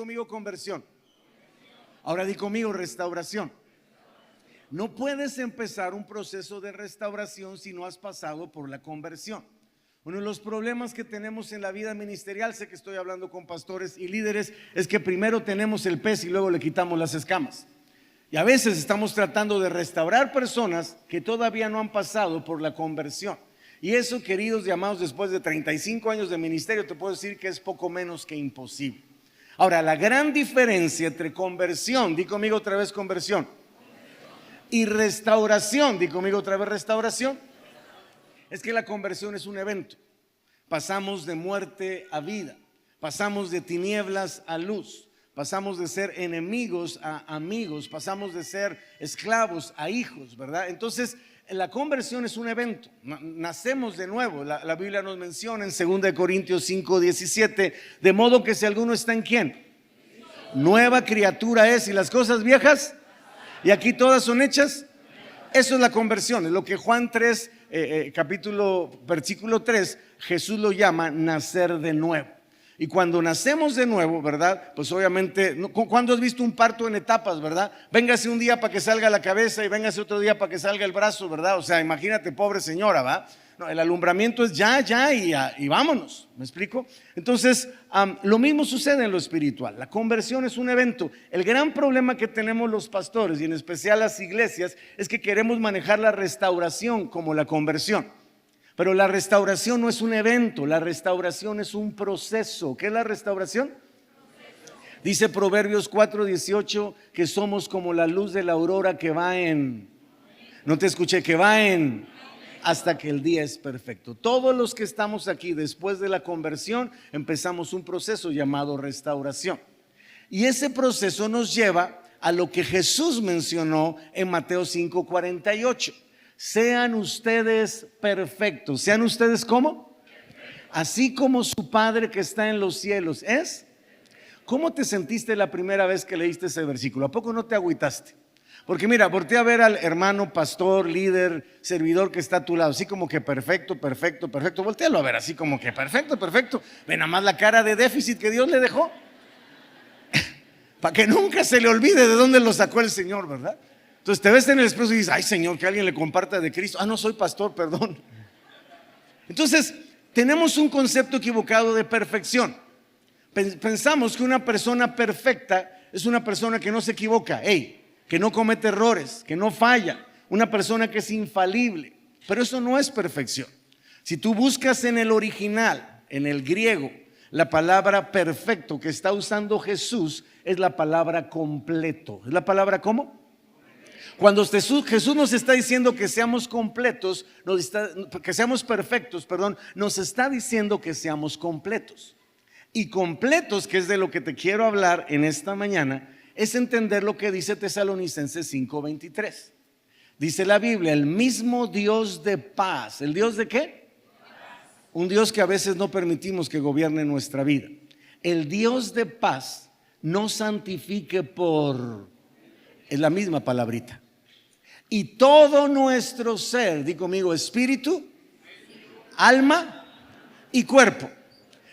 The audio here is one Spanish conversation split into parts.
conmigo conversión. Ahora di conmigo restauración. No puedes empezar un proceso de restauración si no has pasado por la conversión. Uno de los problemas que tenemos en la vida ministerial, sé que estoy hablando con pastores y líderes, es que primero tenemos el pez y luego le quitamos las escamas. Y a veces estamos tratando de restaurar personas que todavía no han pasado por la conversión. Y eso, queridos y amados, después de 35 años de ministerio, te puedo decir que es poco menos que imposible. Ahora, la gran diferencia entre conversión, di conmigo otra vez conversión, y restauración, di conmigo otra vez restauración, es que la conversión es un evento. Pasamos de muerte a vida, pasamos de tinieblas a luz, pasamos de ser enemigos a amigos, pasamos de ser esclavos a hijos, ¿verdad? Entonces, la conversión es un evento, nacemos de nuevo. La Biblia nos menciona en 2 Corintios 5:17, de modo que si alguno está en ¿quién? Nueva criatura es, y las cosas viejas, y aquí todas son hechas. Eso es la conversión, es lo que Juan 3, versículo 3, Jesús lo llama nacer de nuevo. Y cuando nacemos de nuevo, ¿verdad? Pues obviamente, ¿cuándo has visto un parto en etapas, verdad? Véngase un día para que salga la cabeza y véngase otro día para que salga el brazo, ¿verdad? O sea, imagínate, pobre señora, ¿va? No, el alumbramiento es ya y vámonos, ¿me explico? Entonces, lo mismo sucede en lo espiritual. La conversión es un evento. El gran problema que tenemos los pastores y en especial las iglesias es que queremos manejar la restauración como la conversión. Pero la restauración no es un evento, la restauración es un proceso. ¿Qué es la restauración? Dice Proverbios 4:18 que somos como la luz de la aurora que va en, no te escuché, que va en, hasta que el día es perfecto. Todos los que estamos aquí después de la conversión empezamos un proceso llamado restauración. Y ese proceso nos lleva a lo que Jesús mencionó en Mateo 5:48. Sean ustedes perfectos. ¿Sean ustedes cómo? Así como su Padre que está en los cielos es. ¿Cómo te sentiste la primera vez que leíste ese versículo? ¿A poco no te agüitaste? Porque mira, voltea a ver al hermano, pastor, líder, servidor que está a tu lado, así como que perfecto, perfecto, perfecto. Voltéalo a ver, así como que perfecto, perfecto. Ve nada más la cara de déficit que Dios le dejó. Para que nunca se le olvide de dónde lo sacó el Señor, ¿verdad? Entonces te ves en el espejo y dices, ay Señor, que alguien le comparta de Cristo. Ah, no soy pastor, perdón. Entonces tenemos un concepto equivocado de perfección. Pensamos que una persona perfecta es una persona que no se equivoca, que no comete errores, que no falla, una persona que es infalible. Pero eso no es perfección. Si tú buscas en el original, en el griego, la palabra perfecto que está usando Jesús es la palabra completo. ¿Es la palabra cómo? Cuando Jesús nos está diciendo que seamos completos, que seamos perfectos, perdón, nos está diciendo que seamos completos. Y completos, que es de lo que te quiero hablar en esta mañana, es entender lo que dice Tesalonicenses 5:23. Dice la Biblia, el mismo Dios de paz. ¿El Dios de qué? Un Dios que a veces no permitimos que gobierne nuestra vida. El Dios de paz nos santifique por, es la misma palabrita. Y todo nuestro ser, di conmigo, espíritu, alma y cuerpo.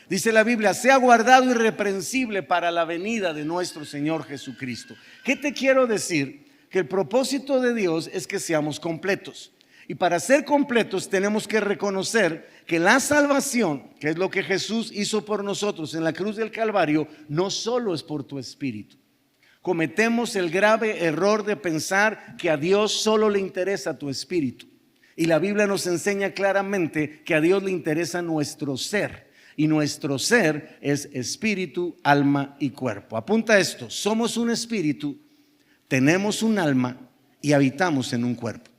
Dice la Biblia, sea guardado irreprensible para la venida de nuestro Señor Jesucristo. ¿Qué te quiero decir? Que el propósito de Dios es que seamos completos. Y para ser completos tenemos que reconocer que la salvación, que es lo que Jesús hizo por nosotros en la cruz del Calvario, no solo es por tu espíritu. Cometemos el grave error de pensar que a Dios solo le interesa tu espíritu. Y la Biblia nos enseña claramente que a Dios le interesa nuestro ser. Y nuestro ser es espíritu, alma y cuerpo. Apunta esto, somos un espíritu, tenemos un alma y habitamos en un cuerpo.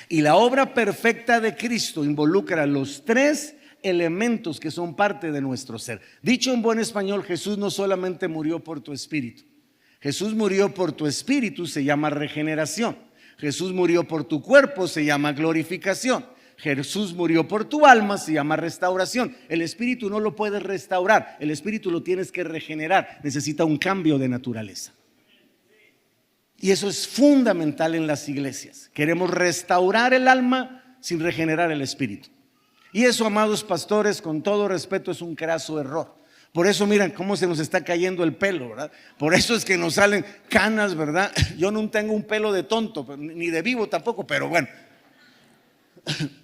Y la obra perfecta de Cristo involucra los tres elementos que son parte de nuestro ser. Dicho en buen español, Jesús no solamente murió por tu espíritu. Jesús murió por tu espíritu, se llama regeneración. Jesús murió por tu cuerpo, se llama glorificación. Jesús murió por tu alma, se llama restauración. El espíritu no lo puedes restaurar, el espíritu lo tienes que regenerar. Necesita un cambio de naturaleza. Y eso es fundamental en las iglesias. Queremos restaurar el alma sin regenerar el espíritu. Y eso, amados pastores, con todo respeto, es un craso error. Por eso miran cómo se nos está cayendo el pelo, ¿verdad? Por eso es que nos salen canas, ¿verdad? Yo no tengo un pelo de tonto, ni de vivo tampoco, pero bueno.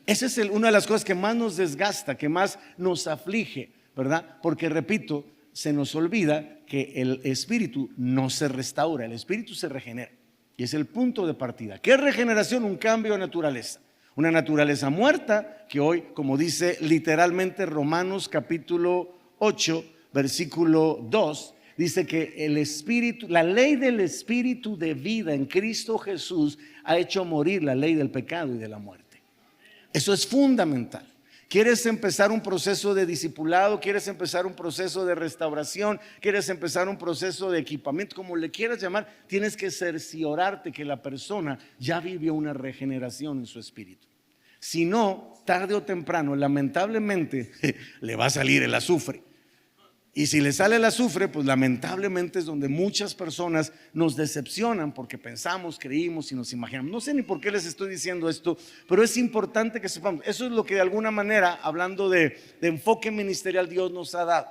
Esa es una de las cosas que más nos desgasta, que más nos aflige, ¿verdad? Porque repito, se nos olvida que el espíritu no se restaura, el espíritu se regenera. Y es el punto de partida. ¿Qué es regeneración? Un cambio de naturaleza. Una naturaleza muerta que hoy, como dice literalmente Romanos capítulo 8, versículo 2, dice que el espíritu, la ley del espíritu de vida en Cristo Jesús ha hecho morir la ley del pecado y de la muerte. Eso es fundamental. ¿Quieres empezar un proceso de discipulado? ¿Quieres empezar un proceso de restauración? ¿Quieres empezar un proceso de equipamiento? Como le quieras llamar, tienes que cerciorarte que la persona ya vivió una regeneración en su espíritu. Si no, tarde o temprano, lamentablemente, le va a salir el azufre. Y si le sale el azufre, pues lamentablemente es donde muchas personas nos decepcionan porque pensamos, creímos y nos imaginamos. No sé ni por qué les estoy diciendo esto, pero es importante que sepamos. Eso es lo que de alguna manera, hablando de enfoque ministerial, Dios nos ha dado.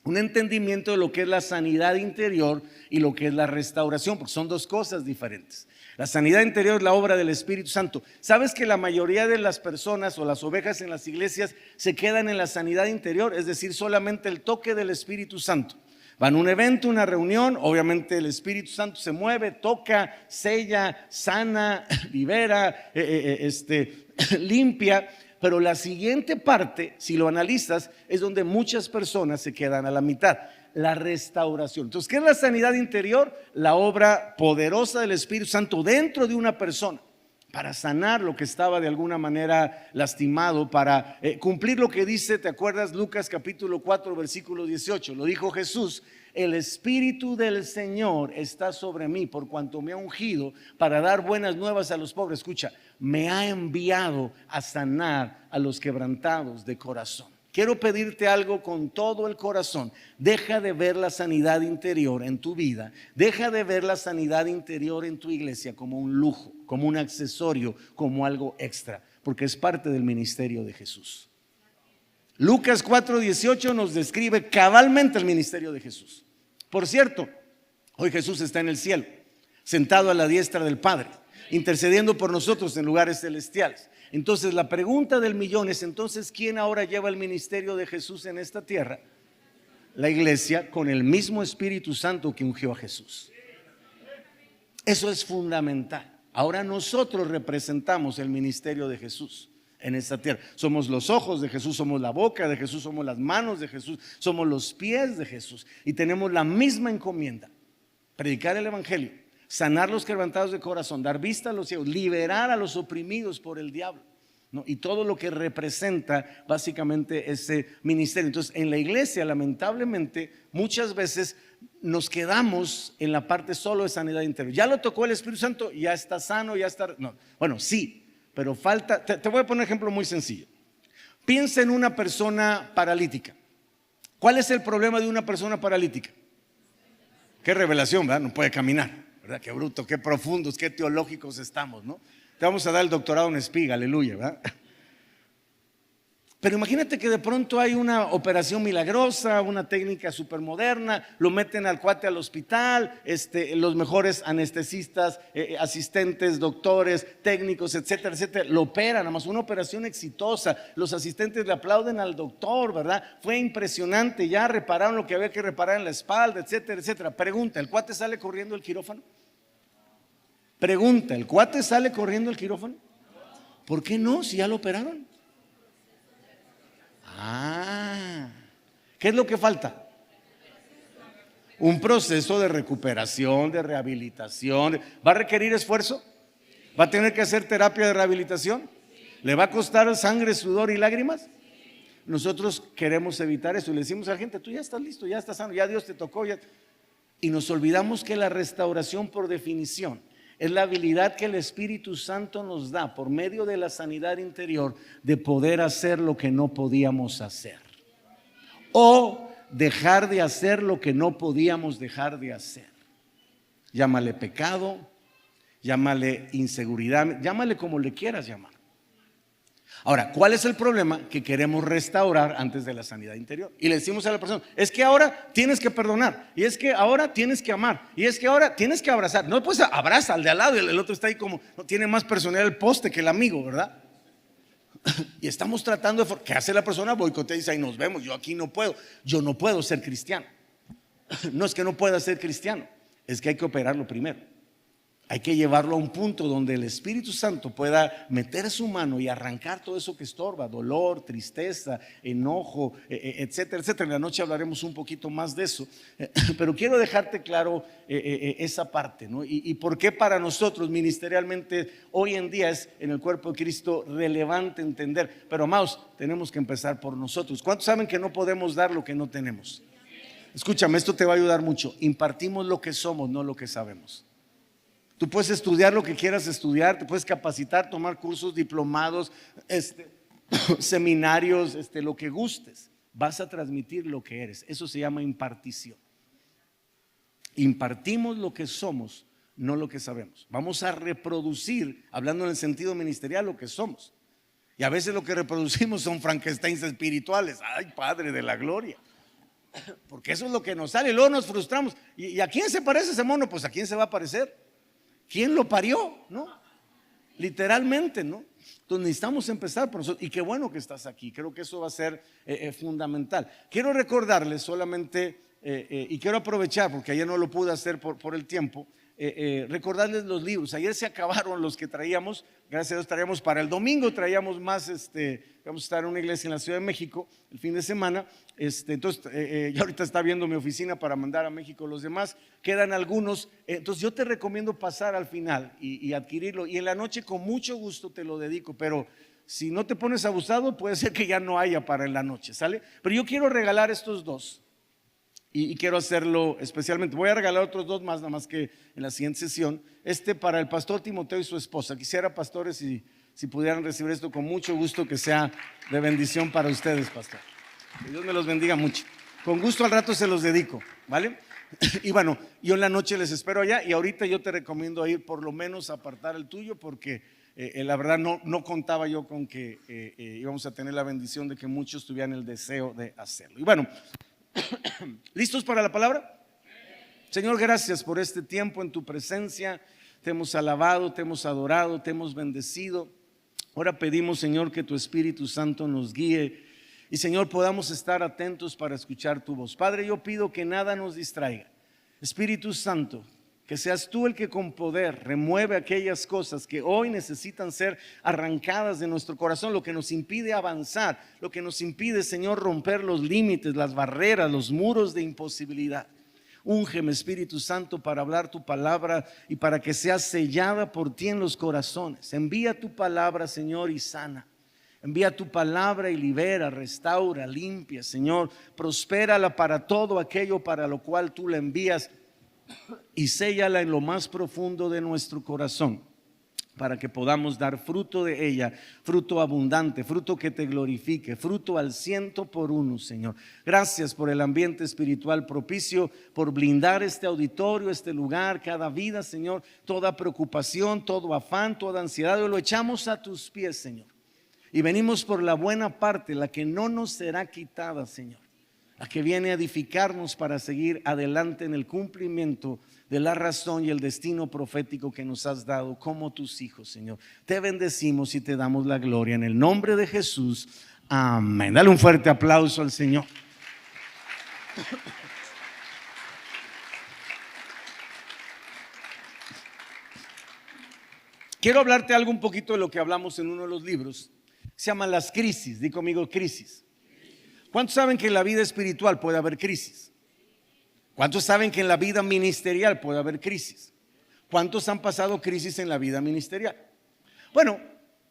Un entendimiento de lo que es la sanidad interior y lo que es la restauración, porque son dos cosas diferentes. La sanidad interior es la obra del Espíritu Santo. ¿Sabes que la mayoría de las personas o las ovejas en las iglesias se quedan en la sanidad interior? Es decir, solamente el toque del Espíritu Santo. Van a un evento, una reunión, obviamente el Espíritu Santo se mueve, toca, sella, sana, libera, limpia. Pero la siguiente parte, si lo analizas, es donde muchas personas se quedan a la mitad. La restauración. Entonces, ¿qué es la sanidad interior? La obra poderosa del Espíritu Santo dentro de una persona para sanar lo que estaba de alguna manera lastimado, para cumplir lo que dice, ¿te acuerdas? Lucas capítulo 4 versículo 18, lo dijo Jesús: el Espíritu del Señor está sobre mí por cuanto me ha ungido para dar buenas nuevas a los pobres. Escucha, me ha enviado a sanar a los quebrantados de corazón. Quiero pedirte algo con todo el corazón. Deja de ver la sanidad interior en tu vida. Deja de ver la sanidad interior en tu iglesia como un lujo, como un accesorio, como algo extra, porque es parte del ministerio de Jesús. Lucas 4:18 nos describe cabalmente el ministerio de Jesús. Por cierto, hoy Jesús está en el cielo, sentado a la diestra del Padre, intercediendo por nosotros en lugares celestiales. Entonces la pregunta del millón es: entonces, ¿quién ahora lleva el ministerio de Jesús en esta tierra? La iglesia, con el mismo Espíritu Santo que ungió a Jesús. Eso es fundamental. Ahora nosotros representamos el ministerio de Jesús en esta tierra. Somos los ojos de Jesús, somos la boca de Jesús, somos las manos de Jesús, somos los pies de Jesús, y tenemos la misma encomienda: predicar el evangelio, sanar los quebrantados de corazón, dar vista a los ciegos, liberar a los oprimidos por el diablo, ¿no? Y todo lo que representa básicamente ese ministerio. Entonces, en la iglesia, lamentablemente, muchas veces nos quedamos en la parte solo de sanidad interior. Ya lo tocó el Espíritu Santo, ya está sano, ya está. No. Bueno, sí, pero falta. Te voy a poner un ejemplo muy sencillo. Piensa en una persona paralítica. ¿Cuál es el problema de una persona paralítica? Qué revelación, ¿verdad? No puede caminar, ¿verdad? Qué bruto, qué profundos, qué teológicos estamos, ¿no? Te vamos a dar el doctorado en espiga, aleluya, ¿verdad? Pero imagínate que de pronto hay una operación milagrosa, una técnica súper moderna, lo meten al cuate al hospital, los mejores anestesistas, asistentes, doctores, técnicos, etcétera, etcétera, lo operan, nada más una operación exitosa, los asistentes le aplauden al doctor, ¿verdad? Fue impresionante, ya repararon lo que había que reparar en la espalda, etcétera, etcétera. Pregunta, ¿el cuate sale corriendo el quirófano? Pregunta, ¿el cuate sale corriendo el quirófano? ¿Por qué no? Si ya lo operaron. ¿Qué es lo que falta? Un proceso de recuperación, de rehabilitación. ¿Va a requerir esfuerzo? ¿Va a tener que hacer terapia de rehabilitación? ¿Le va a costar sangre, sudor y lágrimas? Nosotros queremos evitar eso y le decimos a la gente: tú ya estás listo, ya estás sano, ya Dios te tocó. Y nos olvidamos que la restauración, por definición, es la habilidad que el Espíritu Santo nos da por medio de la sanidad interior de poder hacer lo que no podíamos hacer, o dejar de hacer lo que no podíamos dejar de hacer. Llámale pecado, llámale inseguridad, llámale como le quieras llamar. Ahora, ¿cuál es el problema? Que queremos restaurar antes de la sanidad interior. Y le decimos a la persona, es que ahora tienes que perdonar, y es que ahora tienes que amar, y es que ahora tienes que abrazar. No, pues abraza al de al lado y el otro está ahí como, no tiene más personalidad el poste que el amigo, ¿verdad? Y estamos tratando de, ¿qué hace la persona? Boicotea y dice, ahí nos vemos, yo aquí no puedo, yo no puedo ser cristiano. No es que no pueda ser cristiano, es que hay que operarlo primero. Hay que llevarlo a un punto donde el Espíritu Santo pueda meter su mano y arrancar todo eso que estorba, dolor, tristeza, enojo, etcétera, etcétera. En la noche hablaremos un poquito más de eso, pero quiero dejarte claro esa parte, ¿no? Y por qué para nosotros ministerialmente hoy en día es en el cuerpo de Cristo relevante entender. Pero amados, tenemos que empezar por nosotros. ¿Cuántos saben que no podemos dar lo que no tenemos? Escúchame, esto te va a ayudar mucho. Impartimos lo que somos, no lo que sabemos. Tú puedes estudiar lo que quieras estudiar, te puedes capacitar, tomar cursos, diplomados, seminarios, lo que gustes. Vas a transmitir lo que eres. Eso se llama impartición. Impartimos lo que somos, no lo que sabemos. Vamos a reproducir, hablando en el sentido ministerial, lo que somos. Y a veces lo que reproducimos son Frankensteins espirituales. Ay, Padre de la gloria. Porque eso es lo que nos sale. Luego nos frustramos. ¿Y a quién se parece ese mono? Pues a quién se va a parecer. ¿Quién lo parió? ¿No? Literalmente, ¿no? Entonces necesitamos empezar por nosotros. Y qué bueno que estás aquí. Creo que eso va a ser fundamental. Quiero recordarles solamente, y quiero aprovechar, porque ayer no lo pude hacer por el tiempo, recordarles los libros. Ayer se acabaron los que traíamos. Gracias a Dios traíamos para el domingo, traíamos más. Vamos a estar en una iglesia en la Ciudad de México el fin de semana. Entonces ya ahorita está viendo mi oficina para mandar a México los demás. Quedan algunos. Entonces yo te recomiendo pasar al final y adquirirlo. Y en la noche con mucho gusto te lo dedico. Pero si no te pones abusado, puede ser que ya no haya para en la noche, ¿sale? Pero yo quiero regalar estos dos. Y quiero hacerlo especialmente. Voy a regalar otros dos más, nada más que en la siguiente sesión. Para el pastor Timoteo y su esposa. Quisiera, pastores, si pudieran recibir esto con mucho gusto, que sea de bendición para ustedes, pastor. Que Dios me los bendiga mucho. Con gusto al rato se los dedico, ¿vale? Y bueno, yo en la noche les espero allá. Y ahorita yo te recomiendo ir por lo menos a apartar el tuyo, porque la verdad no contaba yo con que íbamos a tener la bendición de que muchos tuvieran el deseo de hacerlo. Y bueno, ¿listos para la palabra? Señor, gracias por este tiempo en tu presencia. Te hemos alabado, te hemos adorado, te hemos bendecido. Ahora pedimos, Señor, que tu Espíritu Santo nos guíe y, Señor, podamos estar atentos para escuchar tu voz. Padre, yo pido que nada nos distraiga. Espíritu Santo, que seas tú el que con poder remueve aquellas cosas que hoy necesitan ser arrancadas de nuestro corazón, lo que nos impide avanzar, lo que nos impide, Señor, romper los límites, las barreras, los muros de imposibilidad. Úngeme, Espíritu Santo, para hablar tu palabra y para que sea sellada por ti en los corazones. Envía tu palabra, Señor, y sana. Envía tu palabra y libera, restaura, limpia, Señor. Prospérala para todo aquello para lo cual tú la envías, y séllala en lo más profundo de nuestro corazón, para que podamos dar fruto de ella, fruto abundante, fruto que te glorifique, fruto al 100%, Señor. Gracias por el ambiente espiritual propicio, por blindar este auditorio, este lugar, cada vida, Señor. Toda preocupación, todo afán, toda ansiedad, lo echamos a tus pies, Señor. Y venimos por la buena parte, la que no nos será quitada, Señor, la que viene a edificarnos para seguir adelante en el cumplimiento de la razón y el destino profético que nos has dado como tus hijos, Señor. Te bendecimos y te damos la gloria en el nombre de Jesús. Amén. Dale un fuerte aplauso al Señor. Quiero hablarte algo un poquito de lo que hablamos en uno de los libros. Se llama Las Crisis. Di conmigo, crisis. ¿Cuántos saben que en la vida espiritual puede haber crisis? ¿Cuántos saben que en la vida ministerial puede haber crisis? ¿Cuántos han pasado crisis en la vida ministerial? Bueno,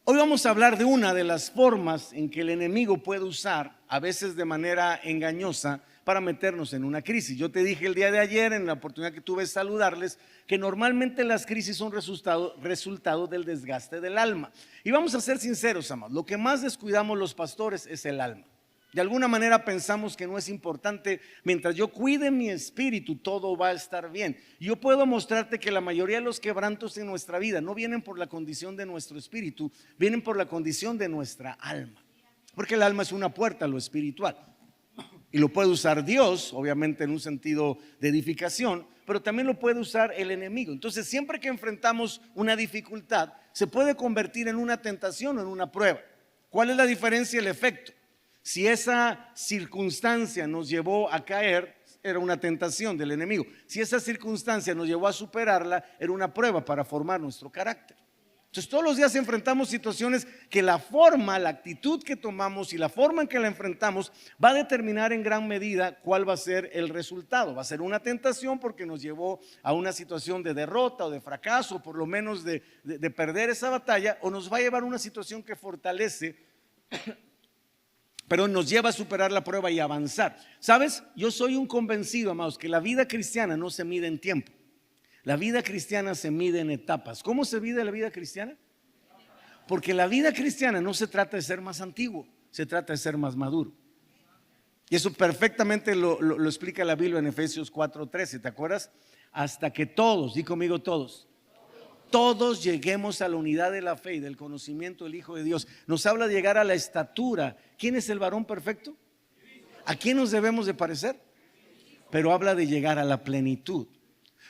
hoy vamos a hablar de una de las formas en que el enemigo puede usar, a veces de manera engañosa, para meternos en una crisis. Yo te dije el día de ayer, en la oportunidad que tuve de saludarles, que normalmente las crisis son resultado del desgaste del alma. Y vamos a ser sinceros, amados, lo que más descuidamos los pastores es el alma. De alguna manera pensamos que no es importante. Mientras yo cuide mi espíritu, todo va a estar bien. Yo puedo mostrarte que la mayoría de los quebrantos en nuestra vida no vienen por la condición de nuestro espíritu, vienen por la condición de nuestra alma. Porque el alma es una puerta a lo espiritual. Y lo puede usar Dios, obviamente en un sentido de edificación, pero también lo puede usar el enemigo. Entonces, siempre que enfrentamos una dificultad, se puede convertir en una tentación o en una prueba. ¿Cuál es la diferencia y el efecto? Si esa circunstancia nos llevó a caer, era una tentación del enemigo. Si esa circunstancia nos llevó a superarla, era una prueba para formar nuestro carácter. Entonces todos los días enfrentamos situaciones que la forma, la actitud que tomamos y la forma en que la enfrentamos va a determinar en gran medida cuál va a ser el resultado. Va a ser una tentación porque nos llevó a una situación de derrota o de fracaso, o por lo menos de perder esa batalla, o nos va a llevar a una situación que fortalece, pero nos lleva a superar la prueba y avanzar. ¿Sabes? Yo soy un convencido, amados, que la vida cristiana no se mide en tiempo. La vida cristiana se mide en etapas. ¿Cómo se mide la vida cristiana? Porque la vida cristiana no se trata de ser más antiguo, se trata de ser más maduro. Y eso perfectamente lo explica la Biblia en Efesios 4:13. ¿Te acuerdas? Hasta que todos, di conmigo todos lleguemos a la unidad de la fe y del conocimiento del Hijo de Dios. Nos habla de llegar a la estatura. ¿Quién es el varón perfecto? ¿A quién nos debemos de parecer? Pero habla de llegar a la plenitud.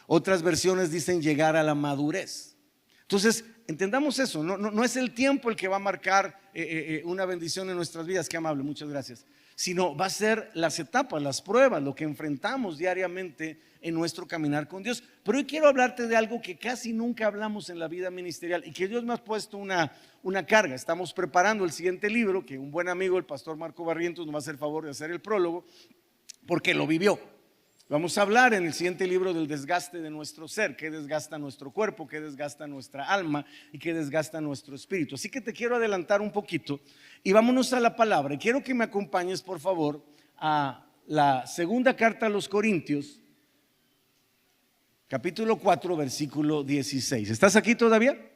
Otras versiones dicen llegar a la madurez. Entonces, entendamos eso. No es el tiempo el que va a marcar una bendición en nuestras vidas. Qué amable, muchas gracias. Sino va a ser las etapas, las pruebas, lo que enfrentamos diariamente en nuestro caminar con Dios. Pero hoy quiero hablarte de algo que casi nunca hablamos en la vida ministerial y que Dios me ha puesto una carga. Estamos preparando el siguiente libro que un buen amigo, el pastor Marco Barrientos, nos va a hacer el favor de hacer el prólogo porque lo vivió. Vamos a hablar en el siguiente libro del desgaste de nuestro ser, qué desgasta nuestro cuerpo, qué desgasta nuestra alma y qué desgasta nuestro espíritu. Así que te quiero adelantar un poquito y vámonos a la palabra. Quiero que me acompañes, por favor, a la segunda carta a los Corintios, capítulo 4, versículo 16. ¿Estás aquí todavía?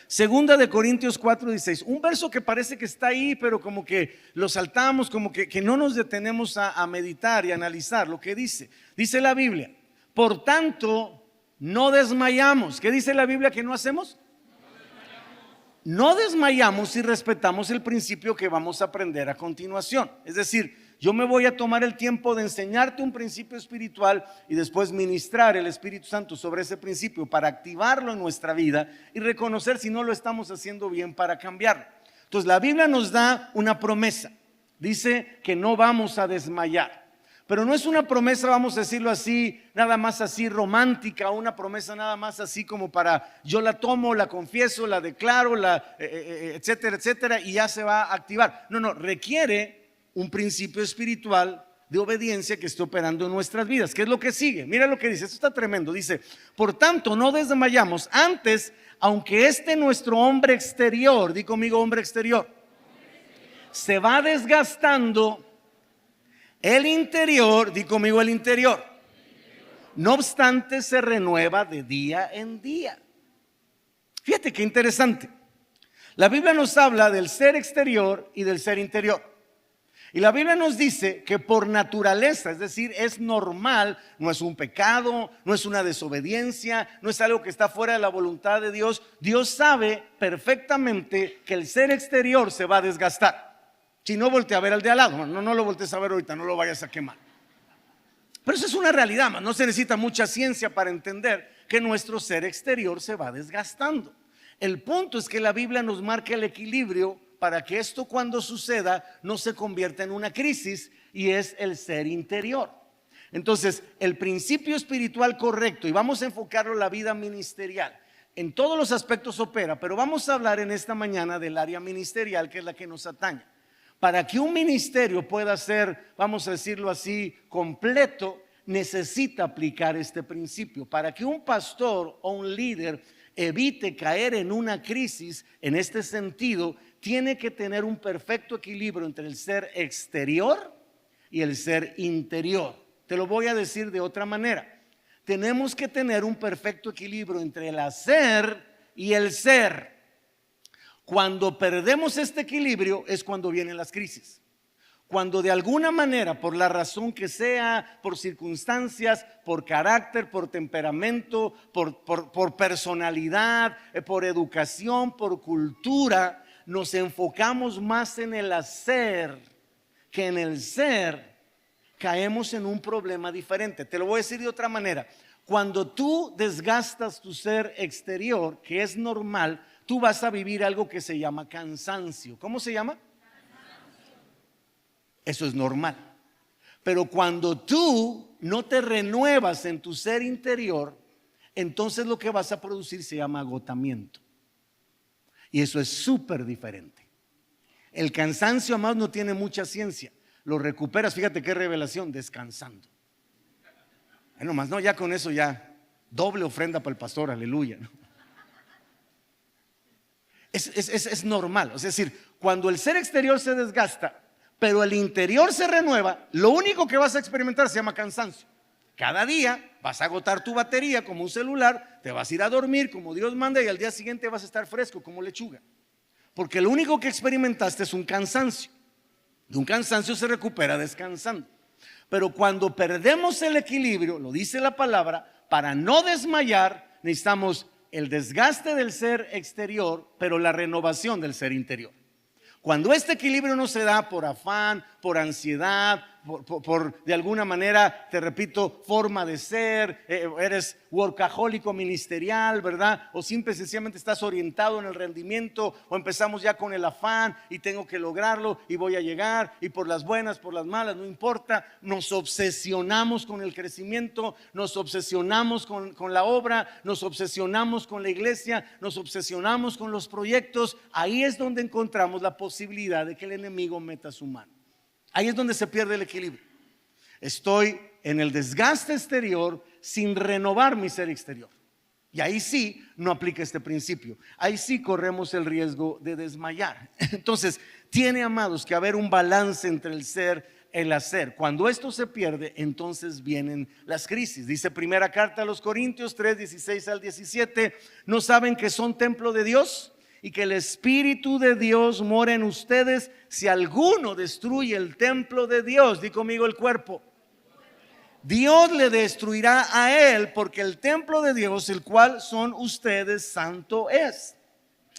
Segunda de Corintios 4:16, un verso que parece que está ahí, pero como que lo saltamos, como que no nos detenemos a meditar y analizar lo que dice. Dice la Biblia, por tanto, no desmayamos. ¿Qué dice la Biblia que no hacemos? No desmayamos si respetamos el principio que vamos a aprender a continuación. Es decir, yo me voy a tomar el tiempo de enseñarte un principio espiritual y después ministrar el Espíritu Santo sobre ese principio para activarlo en nuestra vida y reconocer si no lo estamos haciendo bien para cambiarlo. Entonces la Biblia nos da una promesa. Dice que no vamos a desmayar. Pero no es una promesa, vamos a decirlo así, nada más así romántica, una promesa nada más así como para yo la tomo, la confieso, la declaro, etcétera, etcétera, y ya se va a activar. No, requiere un principio espiritual de obediencia que esté operando en nuestras vidas. ¿Qué es lo que sigue? Mira lo que dice, esto está tremendo. Dice, por tanto no desmayamos, antes, aunque nuestro hombre exterior, di conmigo hombre exterior, se va desgastando, el interior, di conmigo el interior, no obstante se renueva de día en día. Fíjate qué interesante. La Biblia nos habla del ser exterior y del ser interior. Y la Biblia nos dice que por naturaleza, es decir, es normal, no es un pecado, no es una desobediencia, no es algo que está fuera de la voluntad de Dios. Dios sabe perfectamente que el ser exterior se va a desgastar. Si no, voltea a ver al de al lado. No lo voltees a ver ahorita, no lo vayas a quemar. Pero eso es una realidad, no se necesita mucha ciencia para entender que nuestro ser exterior se va desgastando. El punto es que la Biblia nos marca el equilibrio para que esto cuando suceda no se convierta en una crisis, y es el ser interior. Entonces el principio espiritual correcto, y vamos a enfocarlo en la vida ministerial, en todos los aspectos opera, pero vamos a hablar en esta mañana del área ministerial, que es la que nos atañe. Para que un ministerio pueda ser, vamos a decirlo así, completo, necesita aplicar este principio. Para que un pastor o un líder evite caer en una crisis en este sentido, tiene que tener un perfecto equilibrio entre el ser exterior y el ser interior. Te lo voy a decir de otra manera. Tenemos que tener un perfecto equilibrio entre el hacer y el ser. Cuando perdemos este equilibrio es cuando vienen las crisis. Cuando de alguna manera, por la razón que sea, por circunstancias, por carácter, por temperamento, por personalidad, por educación, por cultura, nos enfocamos más en el hacer que en el ser, caemos en un problema diferente. Te lo voy a decir de otra manera. Cuando tú desgastas tu ser exterior, que es normal, tú vas a vivir algo que se llama cansancio. ¿Cómo se llama? Eso es normal. Pero cuando tú no te renuevas en tu ser interior, entonces lo que vas a producir se llama agotamiento. Y eso es súper diferente. El cansancio, amados, no tiene mucha ciencia. Lo recuperas, fíjate qué revelación, descansando. Nomás, no, ya con eso ya, doble ofrenda para el pastor, aleluya. Es normal, es decir, cuando el ser exterior se desgasta, pero el interior se renueva, lo único que vas a experimentar se llama cansancio. Cada día vas a agotar tu batería como un celular, te vas a ir a dormir como Dios manda y al día siguiente vas a estar fresco como lechuga. Porque lo único que experimentaste es un cansancio. De un cansancio se recupera descansando. Pero cuando perdemos el equilibrio, lo dice la palabra, para no desmayar necesitamos el desgaste del ser exterior, pero la renovación del ser interior. Cuando este equilibrio no se da por afán, por ansiedad, por de alguna manera, te repito, forma de ser, eres workahólico ministerial, ¿verdad? O simple y sencillamente estás orientado en el rendimiento, o empezamos ya con el afán y tengo que lograrlo y voy a llegar, y por las buenas, por las malas, no importa. Nos obsesionamos con el crecimiento, nos obsesionamos con la obra, nos obsesionamos con la iglesia, nos obsesionamos con los proyectos. Ahí es donde encontramos la posibilidad de que el enemigo meta su mano. Ahí es donde se pierde el equilibrio. Estoy en el desgaste exterior sin renovar mi ser exterior. Y ahí sí no aplica este principio. Ahí sí corremos el riesgo de desmayar. Entonces, tiene, amados, que haber un balance entre el ser y el hacer. Cuando esto se pierde, entonces vienen las crisis. Dice primera carta a los Corintios 3, 16 al 17. ¿No saben que son templo de Dios? Y que el Espíritu de Dios mora en ustedes. Si alguno destruye el templo de Dios, di conmigo el cuerpo, Dios le destruirá a él, porque el templo de Dios, el cual son ustedes, santo es.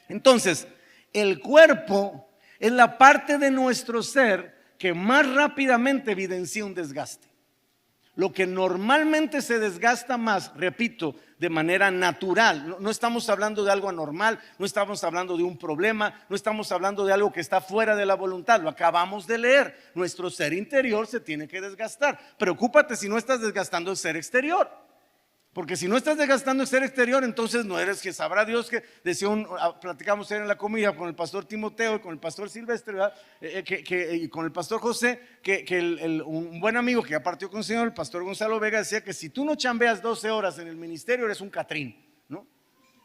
Entonces, el cuerpo es la parte de nuestro ser que más rápidamente evidencia un desgaste. Lo que normalmente se desgasta más, repito, de manera natural. No estamos hablando de algo anormal, no estamos hablando de un problema, no estamos hablando de algo que está fuera de la voluntad. Lo acabamos de leer. Nuestro ser interior se tiene que desgastar. Preocúpate si no estás desgastando el ser exterior. Porque si no estás desgastando el ser exterior, entonces no eres, que sabrá Dios, que decía platicamos en la comida con el pastor Timoteo y con el pastor Silvestre, y con el pastor José, que un buen amigo que ya partió con el Señor, el pastor Gonzalo Vega, decía que si tú no chambeas 12 horas en el ministerio, eres un catrín, ¿no?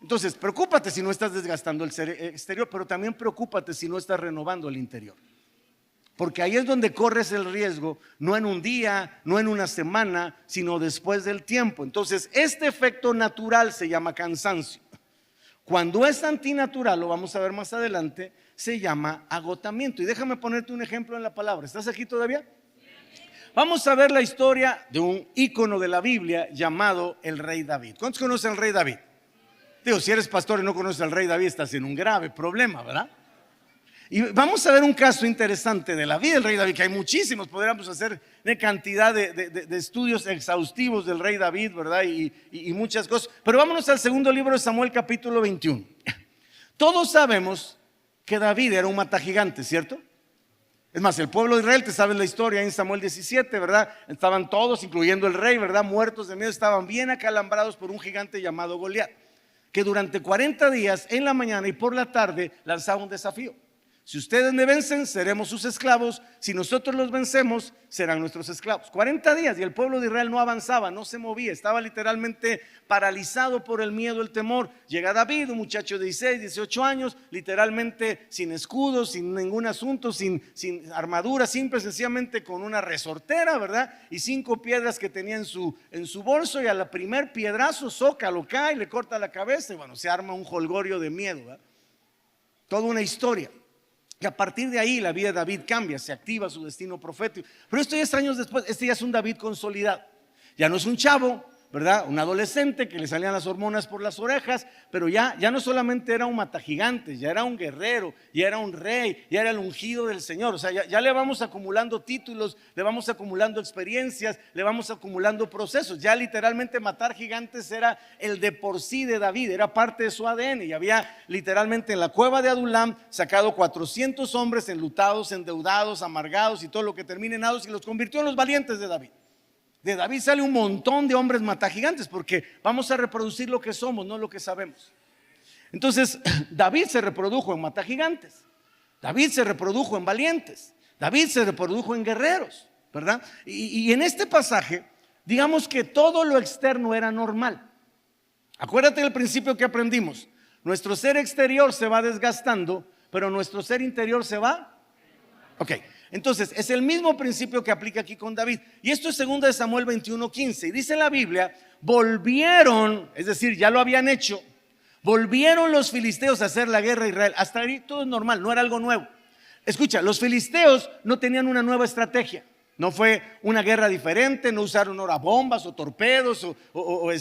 Entonces, preocúpate si no estás desgastando el ser exterior, pero también preocúpate si no estás renovando el interior. Porque ahí es donde corres el riesgo, no en un día, no en una semana, sino después del tiempo. Entonces, este efecto natural se llama cansancio. Cuando es antinatural, lo vamos a ver más adelante, se llama agotamiento. Y déjame ponerte un ejemplo en la palabra. ¿Estás aquí todavía? Vamos a ver la historia de un ícono de la Biblia llamado el rey David. ¿Cuántos conocen al rey David? Digo, si eres pastor y no conoces al rey David, estás en un grave problema, ¿verdad? Y vamos a ver un caso interesante de la vida del rey David, que hay muchísimos, podríamos hacer una cantidad de estudios exhaustivos del rey David, ¿verdad? Y muchas cosas. Pero vámonos al segundo libro de Samuel, capítulo 21. Todos sabemos que David era un matagigante, ¿cierto? Es más, el pueblo de Israel, te sabes la historia en Samuel 17, ¿verdad? Estaban todos, incluyendo el rey, ¿verdad? Muertos de miedo, estaban bien acalambrados por un gigante llamado Goliat, que durante 40 días, en la mañana y por la tarde, lanzaba un desafío. Si ustedes me vencen, seremos sus esclavos. Si nosotros los vencemos, serán nuestros esclavos. 40 días y el pueblo de Israel no avanzaba, no se movía. Estaba literalmente paralizado por el miedo, el temor. Llega David, un muchacho de 16, 18 años, literalmente sin escudo, sin ningún asunto, sin armadura, simple, sencillamente con una resortera, ¿verdad? Y 5 piedras que tenía en su bolso, y a la primer piedrazo, zócalo, cae, le corta la cabeza y bueno, se arma un jolgorio de miedo, ¿verdad? Toda una historia. Y a partir de ahí la vida de David cambia, se activa su destino profético. Pero esto 10 años después, este ya es un David consolidado. Ya no es un chavo, ¿verdad? Un adolescente que le salían las hormonas por las orejas, pero ya no solamente era un matagigantes, ya era un guerrero, ya era un rey, ya era el ungido del Señor. O sea, ya le vamos acumulando títulos, le vamos acumulando experiencias, le vamos acumulando procesos. Ya literalmente matar gigantes era el de por sí de David, era parte de su ADN. Y había literalmente en la cueva de Adulam sacado 400 hombres enlutados, endeudados, amargados y todo lo que termine en hados, y los convirtió en los valientes de David. De David sale un montón de hombres matagigantes, porque vamos a reproducir lo que somos, no lo que sabemos. Entonces, David se reprodujo en matagigantes, David se reprodujo en valientes, David se reprodujo en guerreros, ¿verdad? Y en este pasaje, digamos que todo lo externo era normal. Acuérdate del principio que aprendimos: nuestro ser exterior se va desgastando, pero nuestro ser interior se va. Ok. Entonces, es el mismo principio que aplica aquí con David. Y esto es 2 Samuel 21:15. Y dice la Biblia: volvieron, es decir, ya lo habían hecho, volvieron los filisteos a hacer la guerra a Israel. Hasta ahí todo es normal, no era algo nuevo. Escucha, los filisteos no tenían una nueva estrategia. No fue una guerra diferente, no usaron ahora bombas o torpedos ¿cómo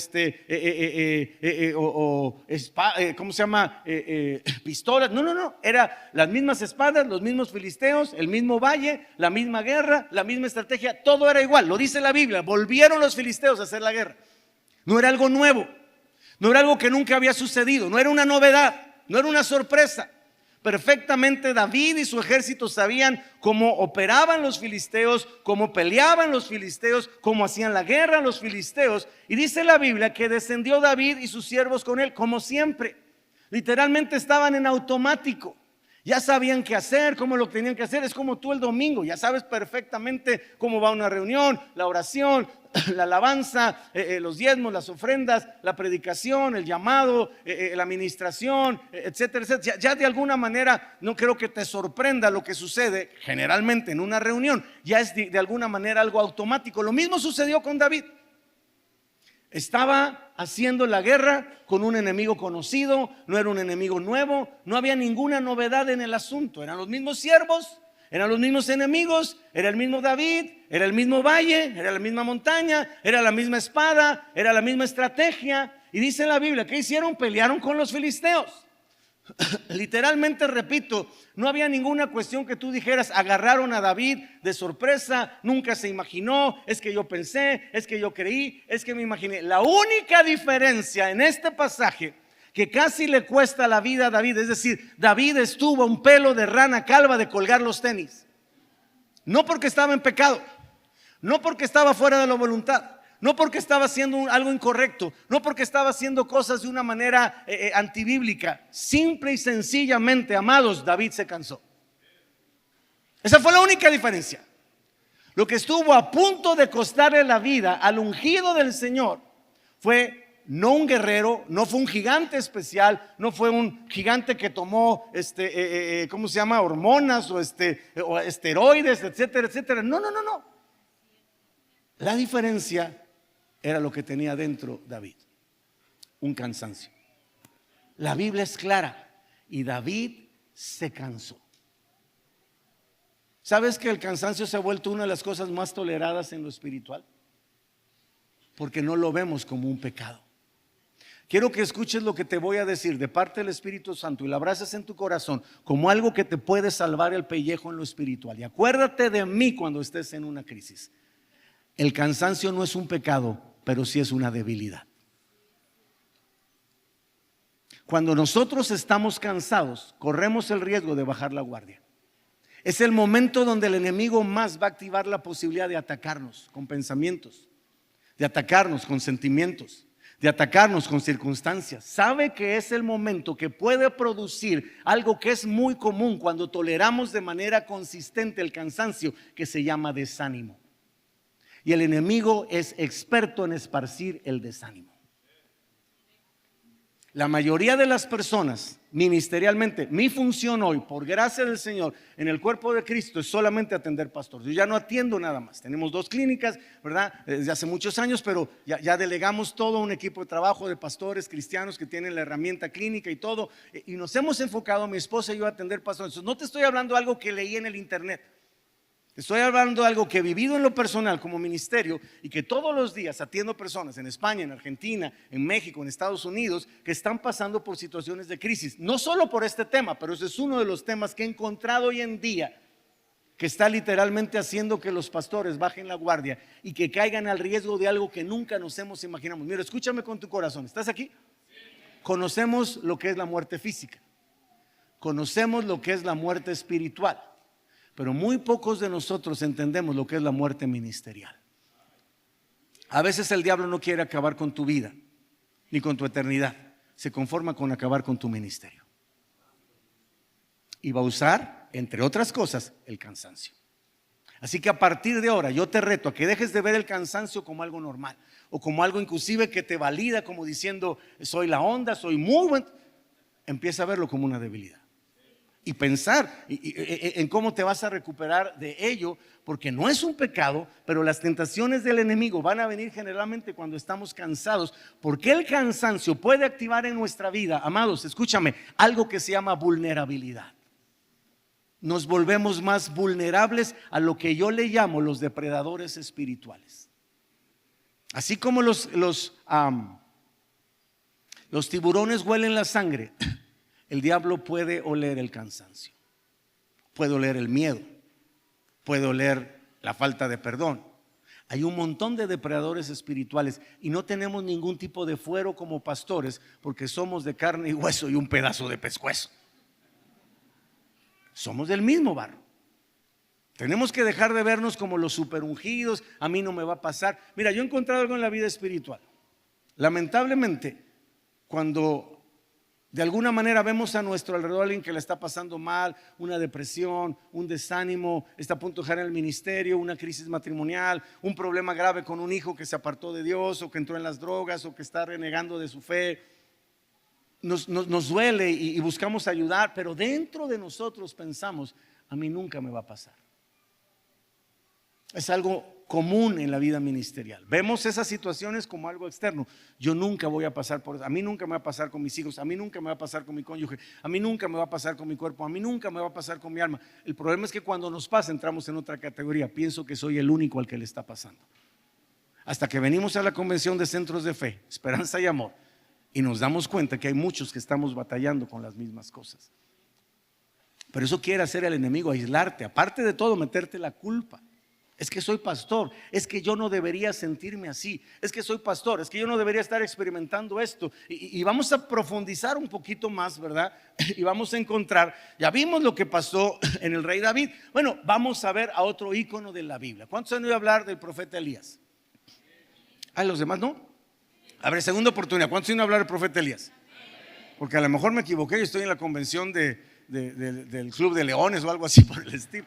se llama? Pistolas. No, era las mismas espadas, los mismos filisteos, el mismo valle, la misma guerra, la misma estrategia, todo era igual. Lo dice la Biblia: volvieron los filisteos a hacer la guerra. No era algo nuevo, no era algo que nunca había sucedido, no era una novedad, no era una sorpresa. Perfectamente David y su ejército sabían cómo operaban los filisteos, cómo peleaban los filisteos, cómo hacían la guerra los filisteos. Y dice la Biblia que descendió David y sus siervos con él, como siempre. Literalmente estaban en automático. Ya sabían qué hacer, cómo lo tenían que hacer. Es como tú el domingo, ya sabes perfectamente cómo va una reunión, la oración, la alabanza, los diezmos, las ofrendas, la predicación, el llamado, la administración, etcétera, etcétera. Ya de alguna manera no creo que te sorprenda lo que sucede generalmente en una reunión. Ya es de alguna manera algo automático. Lo mismo sucedió con David. Estaba haciendo la guerra con un enemigo conocido, no era un enemigo nuevo, no había ninguna novedad en el asunto. Eran los mismos siervos, eran los mismos enemigos, era el mismo David, era el mismo valle, era la misma montaña, era la misma espada, era la misma estrategia. Y dice la Biblia, ¿qué hicieron? Pelearon con los filisteos. Literalmente, repito, no había ninguna cuestión que tú dijeras: agarraron a David de sorpresa, nunca se imaginó, es que yo pensé, es que yo creí, es que me imaginé. La única diferencia en este pasaje que casi le cuesta la vida a David, es decir, David estuvo a un pelo de rana calva de colgar los tenis. No porque estaba en pecado, no porque estaba fuera de la voluntad, no porque estaba haciendo algo incorrecto, no porque estaba haciendo cosas de una manera antibíblica. Simple y sencillamente, amados, David se cansó. Esa fue la única diferencia. Lo que estuvo a punto de costarle la vida al ungido del Señor fue no un guerrero, no fue un gigante especial, no fue un gigante que tomó ¿cómo se llama? Hormonas o esteroides, etcétera, etcétera. No. La diferencia era lo que tenía dentro David: un cansancio. La Biblia es clara, y David se cansó. ¿Sabes que el cansancio se ha vuelto una de las cosas más toleradas en lo espiritual? Porque no lo vemos como un pecado. Quiero que escuches lo que te voy a decir de parte del Espíritu Santo y lo abraces en tu corazón como algo que te puede salvar el pellejo en lo espiritual. Y acuérdate de mí cuando estés en una crisis. El cansancio no es un pecado, pero sí es una debilidad. Cuando nosotros estamos cansados, corremos el riesgo de bajar la guardia. Es el momento donde el enemigo más va a activar la posibilidad de atacarnos con pensamientos, de atacarnos con sentimientos, de atacarnos con circunstancias. Sabe que es el momento que puede producir algo que es muy común cuando toleramos de manera consistente el cansancio, que se llama desánimo. Y el enemigo es experto en esparcir el desánimo. La mayoría de las personas, ministerialmente, mi función hoy, por gracia del Señor, en el cuerpo de Cristo, es solamente atender pastores. Yo ya no atiendo nada más. Tenemos 2 clínicas, ¿verdad? Desde hace muchos años, pero ya delegamos todo a un equipo de trabajo de pastores cristianos que tienen la herramienta clínica y todo. Y nos hemos enfocado, mi esposa y yo, a atender pastores. Entonces, no te estoy hablando de algo que leí en el internet. Estoy hablando de algo que he vivido en lo personal como ministerio y que todos los días atiendo personas en España, en Argentina, en México, en Estados Unidos, que están pasando por situaciones de crisis. No solo por este tema, pero ese es uno de los temas que he encontrado hoy en día, que está literalmente haciendo que los pastores bajen la guardia y que caigan al riesgo de algo que nunca nos hemos imaginado. Mira, escúchame con tu corazón. ¿Estás aquí? Conocemos lo que es la muerte física. Conocemos lo que es la muerte espiritual. Pero muy pocos de nosotros entendemos lo que es la muerte ministerial. A veces el diablo no quiere acabar con tu vida ni con tu eternidad. Se conforma con acabar con tu ministerio. Y va a usar, entre otras cosas, el cansancio. Así que a partir de ahora yo te reto a que dejes de ver el cansancio como algo normal o como algo inclusive que te valida, como diciendo soy la onda, soy muy buen. Empieza a verlo como una debilidad. Y pensar en cómo te vas a recuperar de ello, porque no es un pecado, pero las tentaciones del enemigo van a venir generalmente cuando estamos cansados, porque el cansancio puede activar en nuestra vida, amados, escúchame, algo que se llama vulnerabilidad. Nos volvemos más vulnerables a lo que yo le llamo los depredadores espirituales. Así como los tiburones huelen la sangre, el diablo puede oler el cansancio, puede oler el miedo, puede oler la falta de perdón. Hay un montón de depredadores espirituales y no tenemos ningún tipo de fuero como pastores porque somos de carne y hueso y un pedazo de pescuezo. Somos del mismo barro. Tenemos que dejar de vernos como los superungidos. A mí no me va a pasar. Mira, yo he encontrado algo en la vida espiritual. Lamentablemente, cuando de alguna manera vemos a nuestro alrededor a alguien que le está pasando mal, una depresión, un desánimo, está a punto de dejar el ministerio, una crisis matrimonial, un problema grave con un hijo que se apartó de Dios o que entró en las drogas o que está renegando de su fe, nos duele y buscamos ayudar, pero dentro de nosotros pensamos, a mí nunca me va a pasar. Es algo común en la vida ministerial. Vemos esas situaciones como algo externo. Yo nunca voy a pasar por eso. A mí nunca me va a pasar con mis hijos. A mí nunca me va a pasar con mi cónyuge. A mí nunca me va a pasar con mi cuerpo. A mí nunca me va a pasar con mi alma. El problema es que cuando nos pasa entramos en otra categoría. Pienso que soy el único al que le está pasando. Hasta que venimos a la convención de centros de fe, Esperanza y Amor, y nos damos cuenta que hay muchos que estamos batallando con las mismas cosas. Pero eso quiere hacer el enemigo, aislarte. Aparte de todo, meterte la culpa. Es que soy pastor, es que yo no debería sentirme así, es que soy pastor, es que yo no debería estar experimentando esto. Y vamos a profundizar un poquito más, ¿verdad? Y vamos a encontrar, ya vimos lo que pasó en el rey David. Bueno, vamos a ver a otro ícono de la Biblia. ¿Cuántos han oído hablar del profeta Elías? ¿A los demás no? A ver, segunda oportunidad. ¿Cuántos han oído hablar del profeta Elías? Porque a lo mejor me equivoqué y estoy en la convención del Club de Leones o algo así por el estilo.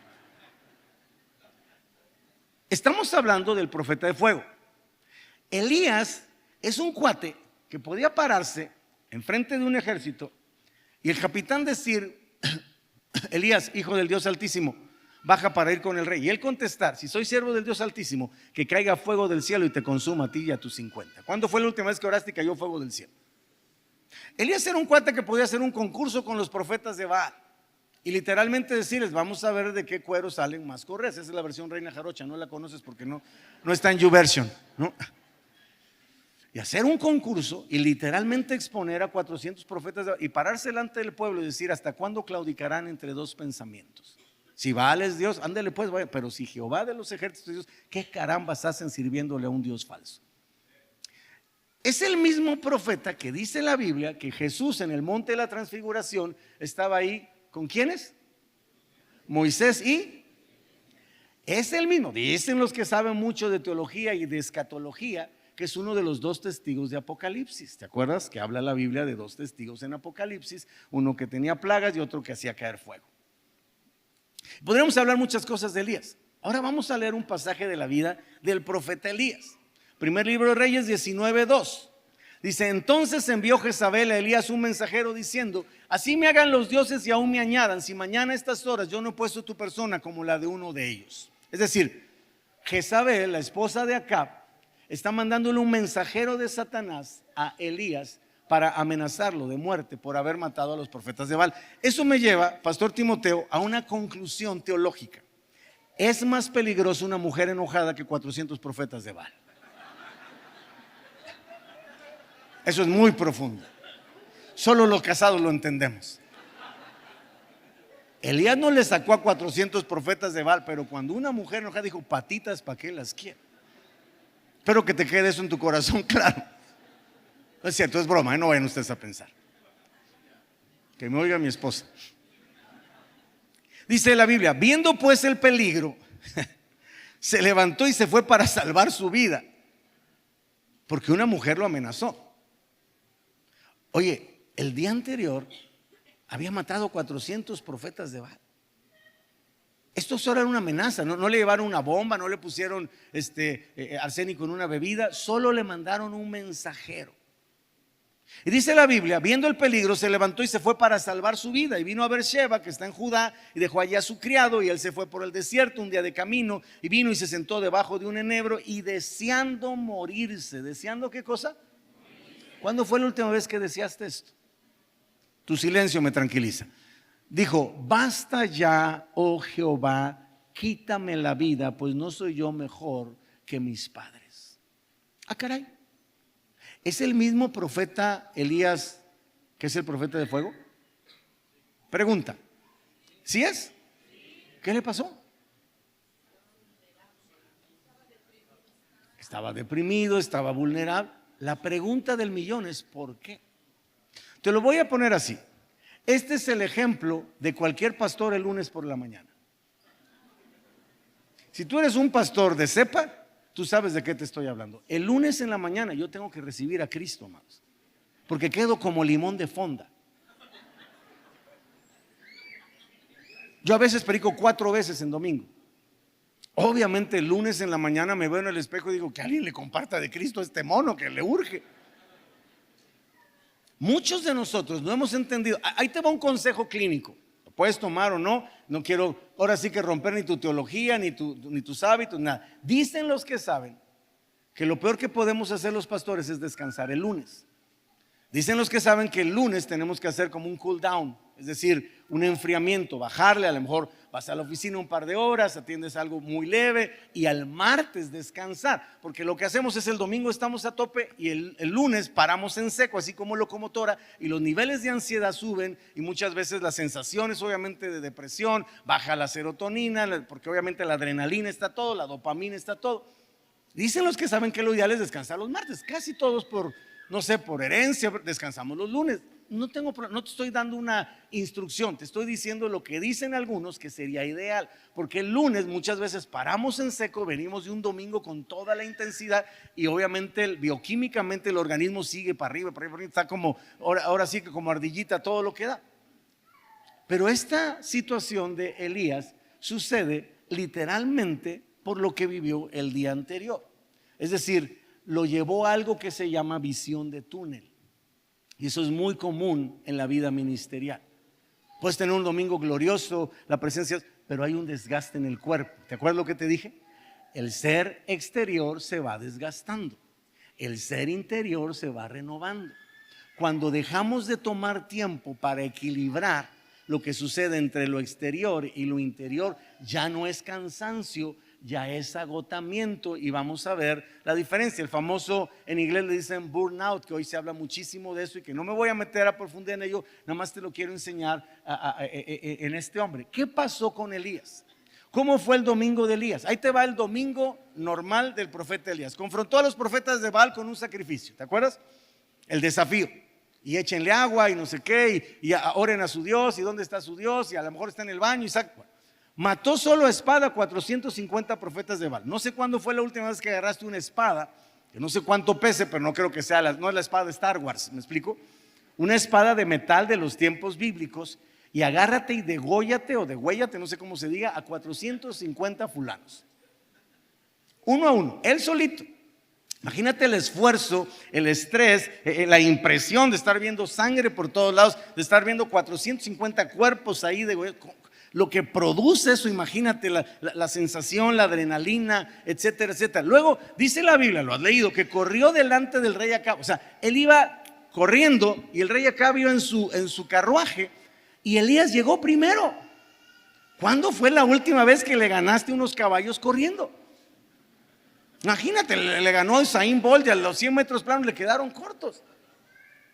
Estamos hablando del profeta de fuego. Elías es un cuate que podía pararse enfrente de un ejército y el capitán decir, Elías, hijo del Dios Altísimo, baja para ir con el rey. Y él contestar, si soy siervo del Dios Altísimo, que caiga fuego del cielo y te consuma a ti y a tus 50. ¿Cuándo fue la última vez que oraste y cayó fuego del cielo? Elías era un cuate que podía hacer un concurso con los profetas de Baal y literalmente decirles, vamos a ver de qué cuero salen más correas. Esa es la versión Reina Jarocha, no la conoces porque no está en YouVersion, ¿no? Y hacer un concurso y literalmente exponer a 400 profetas y pararse delante del pueblo y decir, ¿hasta cuándo claudicarán entre dos pensamientos? Si Baal es Dios, ándale pues, vaya, pero si Jehová de los ejércitos es Dios, ¿qué carambas hacen sirviéndole a un Dios falso? Es el mismo profeta que dice la Biblia que Jesús en el monte de la transfiguración estaba ahí. ¿Con quiénes? Moisés y es el mismo. Dicen los que saben mucho de teología y de escatología que es uno de los dos testigos de Apocalipsis. ¿Te acuerdas que habla la Biblia de dos testigos en Apocalipsis? Uno que tenía plagas y otro que hacía caer fuego. Podríamos hablar muchas cosas de Elías. Ahora vamos a leer un pasaje de la vida del profeta Elías. Primer libro de Reyes 19:2. Dice, entonces envió Jezabel a Elías un mensajero diciendo, así me hagan los dioses y aún me añadan, si mañana a estas horas yo no he puesto tu persona como la de uno de ellos. Es decir, Jezabel, la esposa de Acab, está mandándole un mensajero de Satanás a Elías para amenazarlo de muerte por haber matado a los profetas de Baal. Eso me lleva, Pastor Timoteo, a una conclusión teológica. Es más peligroso una mujer enojada que 400 profetas de Baal. Eso es muy profundo. Solo los casados lo entendemos. Elías no le sacó a 400 profetas de Baal, pero cuando una mujer enojada dijo, patitas, ¿para qué las quiero? Espero que te quede eso en tu corazón, claro. No es cierto, es broma, no vayan ustedes a pensar. Que me oiga mi esposa. Dice la Biblia, viendo pues el peligro, se levantó y se fue para salvar su vida, porque una mujer lo amenazó. Oye, el día anterior había matado 400 profetas de Baal. Esto solo era una amenaza, no le llevaron una bomba, no le pusieron arsénico en una bebida, solo le mandaron un mensajero. Y dice la Biblia, viendo el peligro, se levantó y se fue para salvar su vida. Y vino a Beersheba, que está en Judá, y dejó allá a su criado. Y él se fue por el desierto un día de camino. Y vino y se sentó debajo de un enebro. Y deseando morirse. ¿Deseando qué cosa? ¿Cuándo fue la última vez que deseaste esto? Tu silencio me tranquiliza. Dijo, basta ya, oh Jehová, quítame la vida, pues no soy yo mejor que mis padres. Ah, caray. ¿Es el mismo profeta Elías que es el profeta de fuego? Pregunta. ¿Sí es? ¿Qué le pasó? Estaba deprimido, estaba vulnerable. La pregunta del millón es ¿por qué? Te lo voy a poner así. Este es el ejemplo de cualquier pastor el lunes por la mañana. Si tú eres un pastor de cepa, tú sabes de qué te estoy hablando. El lunes en la mañana yo tengo que recibir a Cristo, amados, porque quedo como limón de fonda. Yo a veces predico 4 veces en domingo. Obviamente el lunes en la mañana me veo en el espejo y digo que alguien le comparta de Cristo a este mono que le urge. Muchos de nosotros no hemos entendido. Ahí te va un consejo clínico. Lo puedes tomar o no. No quiero ahora sí que romper ni tu teología, ni tus hábitos, nada. Dicen los que saben que lo peor que podemos hacer los pastores es descansar el lunes. Dicen los que saben que el lunes tenemos que hacer como un cool down, es decir, un enfriamiento, bajarle, a lo mejor vas a la oficina un par de horas, atiendes algo muy leve y al martes descansar, porque lo que hacemos es el domingo estamos a tope y el lunes paramos en seco, así como locomotora, y los niveles de ansiedad suben y muchas veces las sensaciones obviamente de depresión, baja la serotonina, porque obviamente la adrenalina está todo, la dopamina está todo. Dicen los que saben que lo ideal es descansar los martes, casi todos por herencia descansamos los lunes. No te estoy dando una instrucción, te estoy diciendo lo que dicen algunos que sería ideal, porque el lunes muchas veces paramos en seco, venimos de un domingo con toda la intensidad y obviamente bioquímicamente el organismo sigue para arriba, está como, ahora sí que como ardillita todo lo que da. Pero esta situación de Elías sucede literalmente por lo que vivió el día anterior. Es decir, lo llevó a algo que se llama visión de túnel. Y eso es muy común en la vida ministerial. Puedes tener un domingo glorioso, la presencia, pero hay un desgaste en el cuerpo. ¿Te acuerdas lo que te dije? El ser exterior se va desgastando. El ser interior se va renovando. Cuando dejamos de tomar tiempo para equilibrar lo que sucede entre lo exterior y lo interior, ya no es cansancio, ya es agotamiento, y vamos a ver la diferencia. El famoso, en inglés le dicen burnout, que hoy se habla muchísimo de eso y que no me voy a meter a profundidad en ello, nada más te lo quiero enseñar en este hombre. ¿Qué pasó con Elías? ¿Cómo fue el domingo de Elías? Ahí te va el domingo normal del profeta Elías. Confrontó a los profetas de Baal con un sacrificio, ¿te acuerdas? El desafío. Y échenle agua y no sé qué, y oren a su Dios, y dónde está su Dios, y a lo mejor está en el baño y saca. Mató solo a espada 450 profetas de Baal. No sé cuándo fue la última vez que agarraste una espada, que no sé cuánto pese, pero no creo que sea no es la espada de Star Wars, ¿me explico? Una espada de metal de los tiempos bíblicos, y agárrate y dególlate o degüéllate, no sé cómo se diga, a 450 fulanos. Uno a uno, él solito. Imagínate el esfuerzo, el estrés, la impresión de estar viendo sangre por todos lados, de estar viendo 450 cuerpos ahí, lo que produce eso. Imagínate la sensación, la adrenalina, etcétera, etcétera. Luego dice la Biblia, lo has leído, que corrió delante del rey Acab. O sea, él iba corriendo y el rey Acab iba en su carruaje y Elías llegó primero. ¿Cuándo fue la última vez que le ganaste unos caballos corriendo? Imagínate, le ganó a Usain Bolt y a los 100 metros planos le quedaron cortos.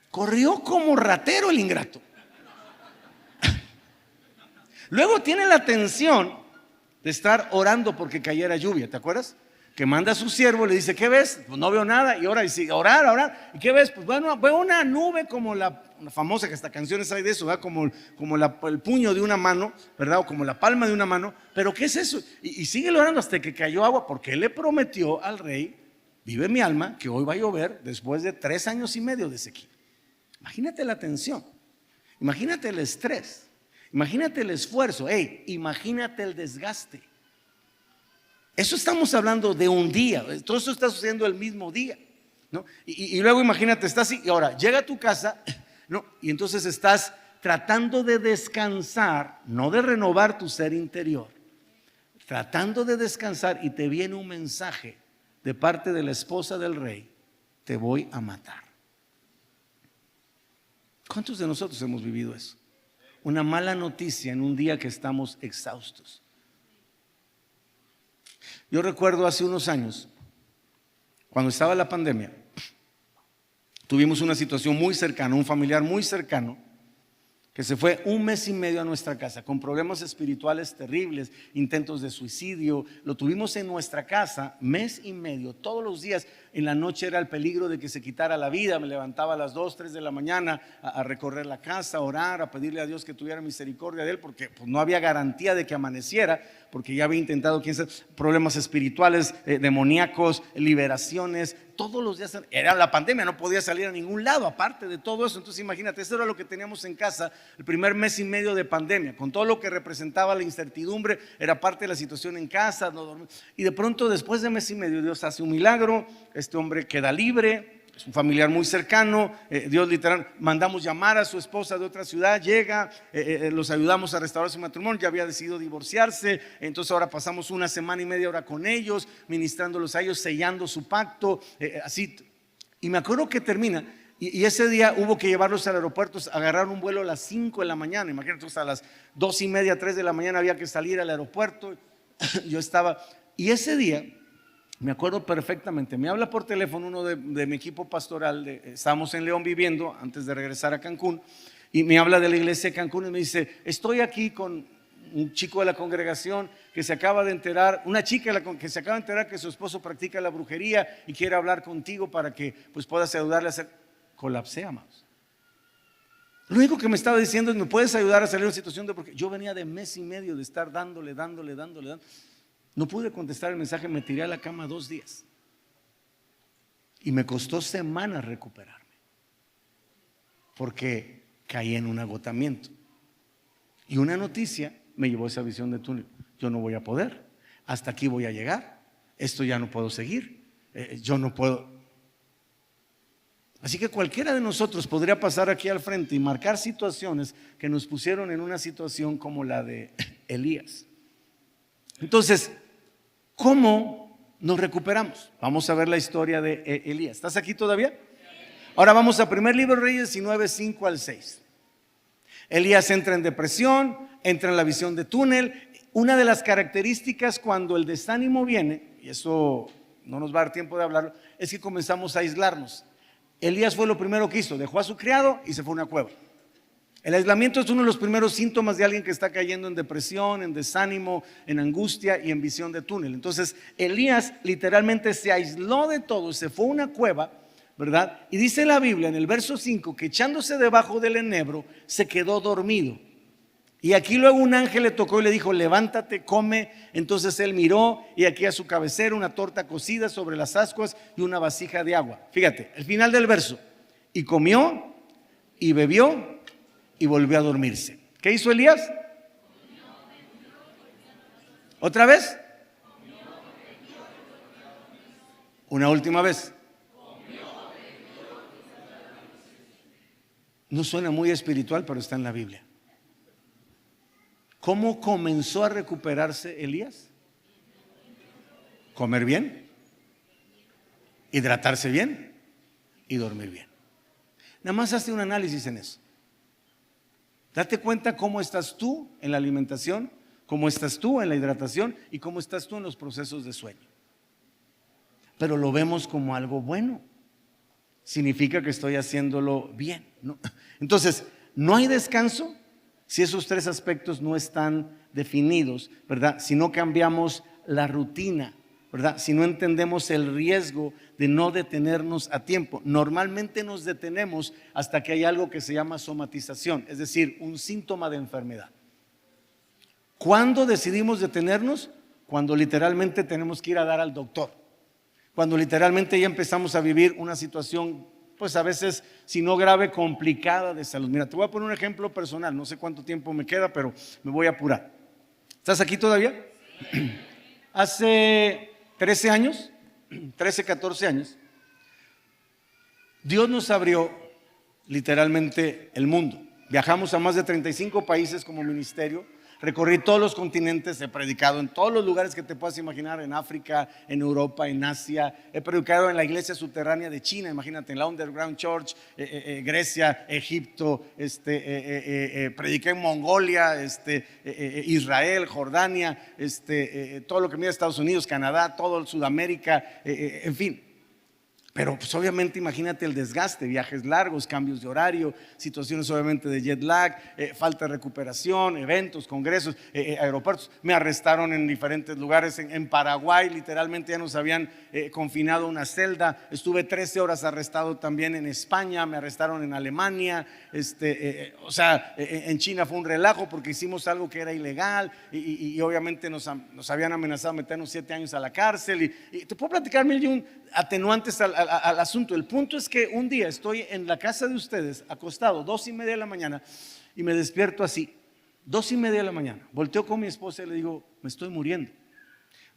Corrió como ratero el ingrato. Luego tiene la tensión de estar orando porque cayera lluvia, ¿te acuerdas? Que manda a su siervo, le dice, ¿qué ves? Pues no veo nada, y ora y sigue, orar. ¿Y qué ves? Pues bueno, veo una nube como la famosa, que hasta canciones hay de eso, ¿verdad? Como el puño de una mano, ¿verdad? O como la palma de una mano. ¿Pero qué es eso? Y sigue orando hasta que cayó agua, porque él le prometió al rey, vive mi alma, que hoy va a llover después de 3 años y medio de sequía. Imagínate la tensión, imagínate el estrés, imagínate el esfuerzo, imagínate el desgaste. Eso estamos hablando de un día, todo eso está sucediendo el mismo día, ¿no? Y luego imagínate, estás así, y ahora llega a tu casa, ¿no? Y entonces estás tratando de descansar, no de renovar tu ser interior, tratando de descansar, y te viene un mensaje de parte de la esposa del rey: te voy a matar. ¿Cuántos de nosotros hemos vivido eso? Una mala noticia en un día que estamos exhaustos. Yo recuerdo hace unos años, cuando estaba la pandemia, tuvimos una situación muy cercana, un familiar muy cercano, que se fue 1 mes y medio a nuestra casa con problemas espirituales terribles, intentos de suicidio. Lo tuvimos en nuestra casa 1 mes y medio, todos los días. En la noche era el peligro de que se quitara la vida. Me levantaba a las 2, 3 de la mañana a recorrer la casa, a orar, a pedirle a Dios que tuviera misericordia de él, porque pues, no había garantía de que amaneciera, porque ya había intentado problemas espirituales, demoníacos, liberaciones. Todos los días era la pandemia, no podía salir a ningún lado aparte de todo eso. Entonces imagínate, eso era lo que teníamos en casa el primer mes y medio de pandemia, con todo lo que representaba la incertidumbre. Era parte de la situación en casa, no dormir. Y de pronto, después de 1 mes y medio, Dios hace un milagro. Este hombre queda libre, es un familiar muy cercano. Dios literal, mandamos llamar a su esposa de otra ciudad, llega, los ayudamos a restaurar su matrimonio. Ya había decidido divorciarse, entonces ahora pasamos 1 semana y media ahora con ellos, ministrándolos a ellos, sellando su pacto, así. Y me acuerdo que termina, y ese día hubo que llevarlos al aeropuerto. Agarraron un vuelo a las 5 de la mañana. Imagínate, a las 2 y media, 3 de la mañana había que salir al aeropuerto. Yo estaba, y ese día me acuerdo perfectamente, me habla por teléfono uno de mi equipo pastoral, estábamos en León viviendo antes de regresar a Cancún, y me habla de la iglesia de Cancún y me dice: estoy aquí con un chico de la congregación que se acaba de enterar, una chica que se acaba de enterar que su esposo practica la brujería y quiere hablar contigo para que pues puedas ayudarle a hacer. Colapsé, amados. Lo único que me estaba diciendo es: ¿me puedes ayudar a salir de una situación de brujería? Yo venía de 1 mes y medio de estar dándole. No pude contestar el mensaje, me tiré a la cama 2 días. Y me costó semanas recuperarme, porque caí en un agotamiento. Y una noticia me llevó a esa visión de túnel. Yo no voy a poder, hasta aquí voy a llegar, esto ya no puedo seguir, yo no puedo. Así que cualquiera de nosotros podría pasar aquí al frente y marcar situaciones que nos pusieron en una situación como la de Elías. Entonces, ¿cómo nos recuperamos? Vamos a ver la historia de Elías. ¿Estás aquí todavía? Ahora vamos a 1 Libro de Reyes 19, 5 al 6. Elías entra en depresión, entra en la visión de túnel. Una de las características cuando el desánimo viene, y eso no nos va a dar tiempo de hablarlo, es que comenzamos a aislarnos. Elías fue lo primero que hizo: dejó a su criado y se fue a una cueva. El aislamiento es uno de los primeros síntomas de alguien que está cayendo en depresión, en desánimo, en angustia y en visión de túnel. Entonces Elías literalmente se aisló de todo, se fue a una cueva, ¿verdad? Y dice la Biblia en el verso 5 que echándose debajo del enebro se quedó dormido. Y aquí luego un ángel le tocó y le dijo: levántate, come. Entonces él miró, y aquí a su cabecera una torta cocida sobre las ascuas y una vasija de agua. Fíjate, el final del verso: y comió y bebió y volvió a dormirse. ¿Qué hizo Elías? ¿Otra vez? Una última vez. No suena muy espiritual, pero está en la Biblia. ¿Cómo comenzó a recuperarse Elías? Comer bien, hidratarse bien y dormir bien. Nada más hazte un análisis en eso. Date cuenta cómo estás tú en la alimentación, cómo estás tú en la hidratación y cómo estás tú en los procesos de sueño. Pero lo vemos como algo bueno. Significa que estoy haciéndolo bien, ¿no? Entonces, no hay descanso si esos tres aspectos no están definidos, ¿verdad? Si no cambiamos la rutina, ¿verdad? Si no entendemos el riesgo de no detenernos a tiempo. Normalmente nos detenemos hasta que hay algo que se llama somatización, es decir, un síntoma de enfermedad. ¿Cuándo decidimos detenernos? Cuando literalmente tenemos que ir a dar al doctor. Cuando literalmente ya empezamos a vivir una situación, pues a veces, si no grave, complicada de salud. Mira, te voy a poner un ejemplo personal, no sé cuánto tiempo me queda, pero me voy a apurar. ¿Estás aquí todavía? Hace 13 años, 13, 14 años, Dios nos abrió literalmente el mundo. Viajamos a más de 35 países como ministerio. Recorrí todos los continentes, he predicado en todos los lugares que te puedas imaginar, en África, en Europa, en Asia. He predicado en la iglesia subterránea de China, imagínate, en la Underground Church, Grecia, Egipto, prediqué en Mongolia, Israel, Jordania, todo lo que mira Estados Unidos, Canadá, todo Sudamérica, en fin. Pero pues obviamente imagínate el desgaste, viajes largos, cambios de horario, situaciones obviamente de jet lag, falta de recuperación, eventos, congresos, aeropuertos. Me arrestaron en diferentes lugares, en Paraguay literalmente ya nos habían confinado a una celda. Estuve 13 horas arrestado también en España, me arrestaron en Alemania, en China fue un relajo porque hicimos algo que era ilegal y obviamente nos habían amenazado meternos 7 años a la cárcel y te puedo platicar mil y un atenuantes al asunto. El punto es que un día estoy en la casa de ustedes acostado, 2:30 de la mañana, y me despierto así, 2:30 de la mañana. Volteo con mi esposa y le digo, me estoy muriendo.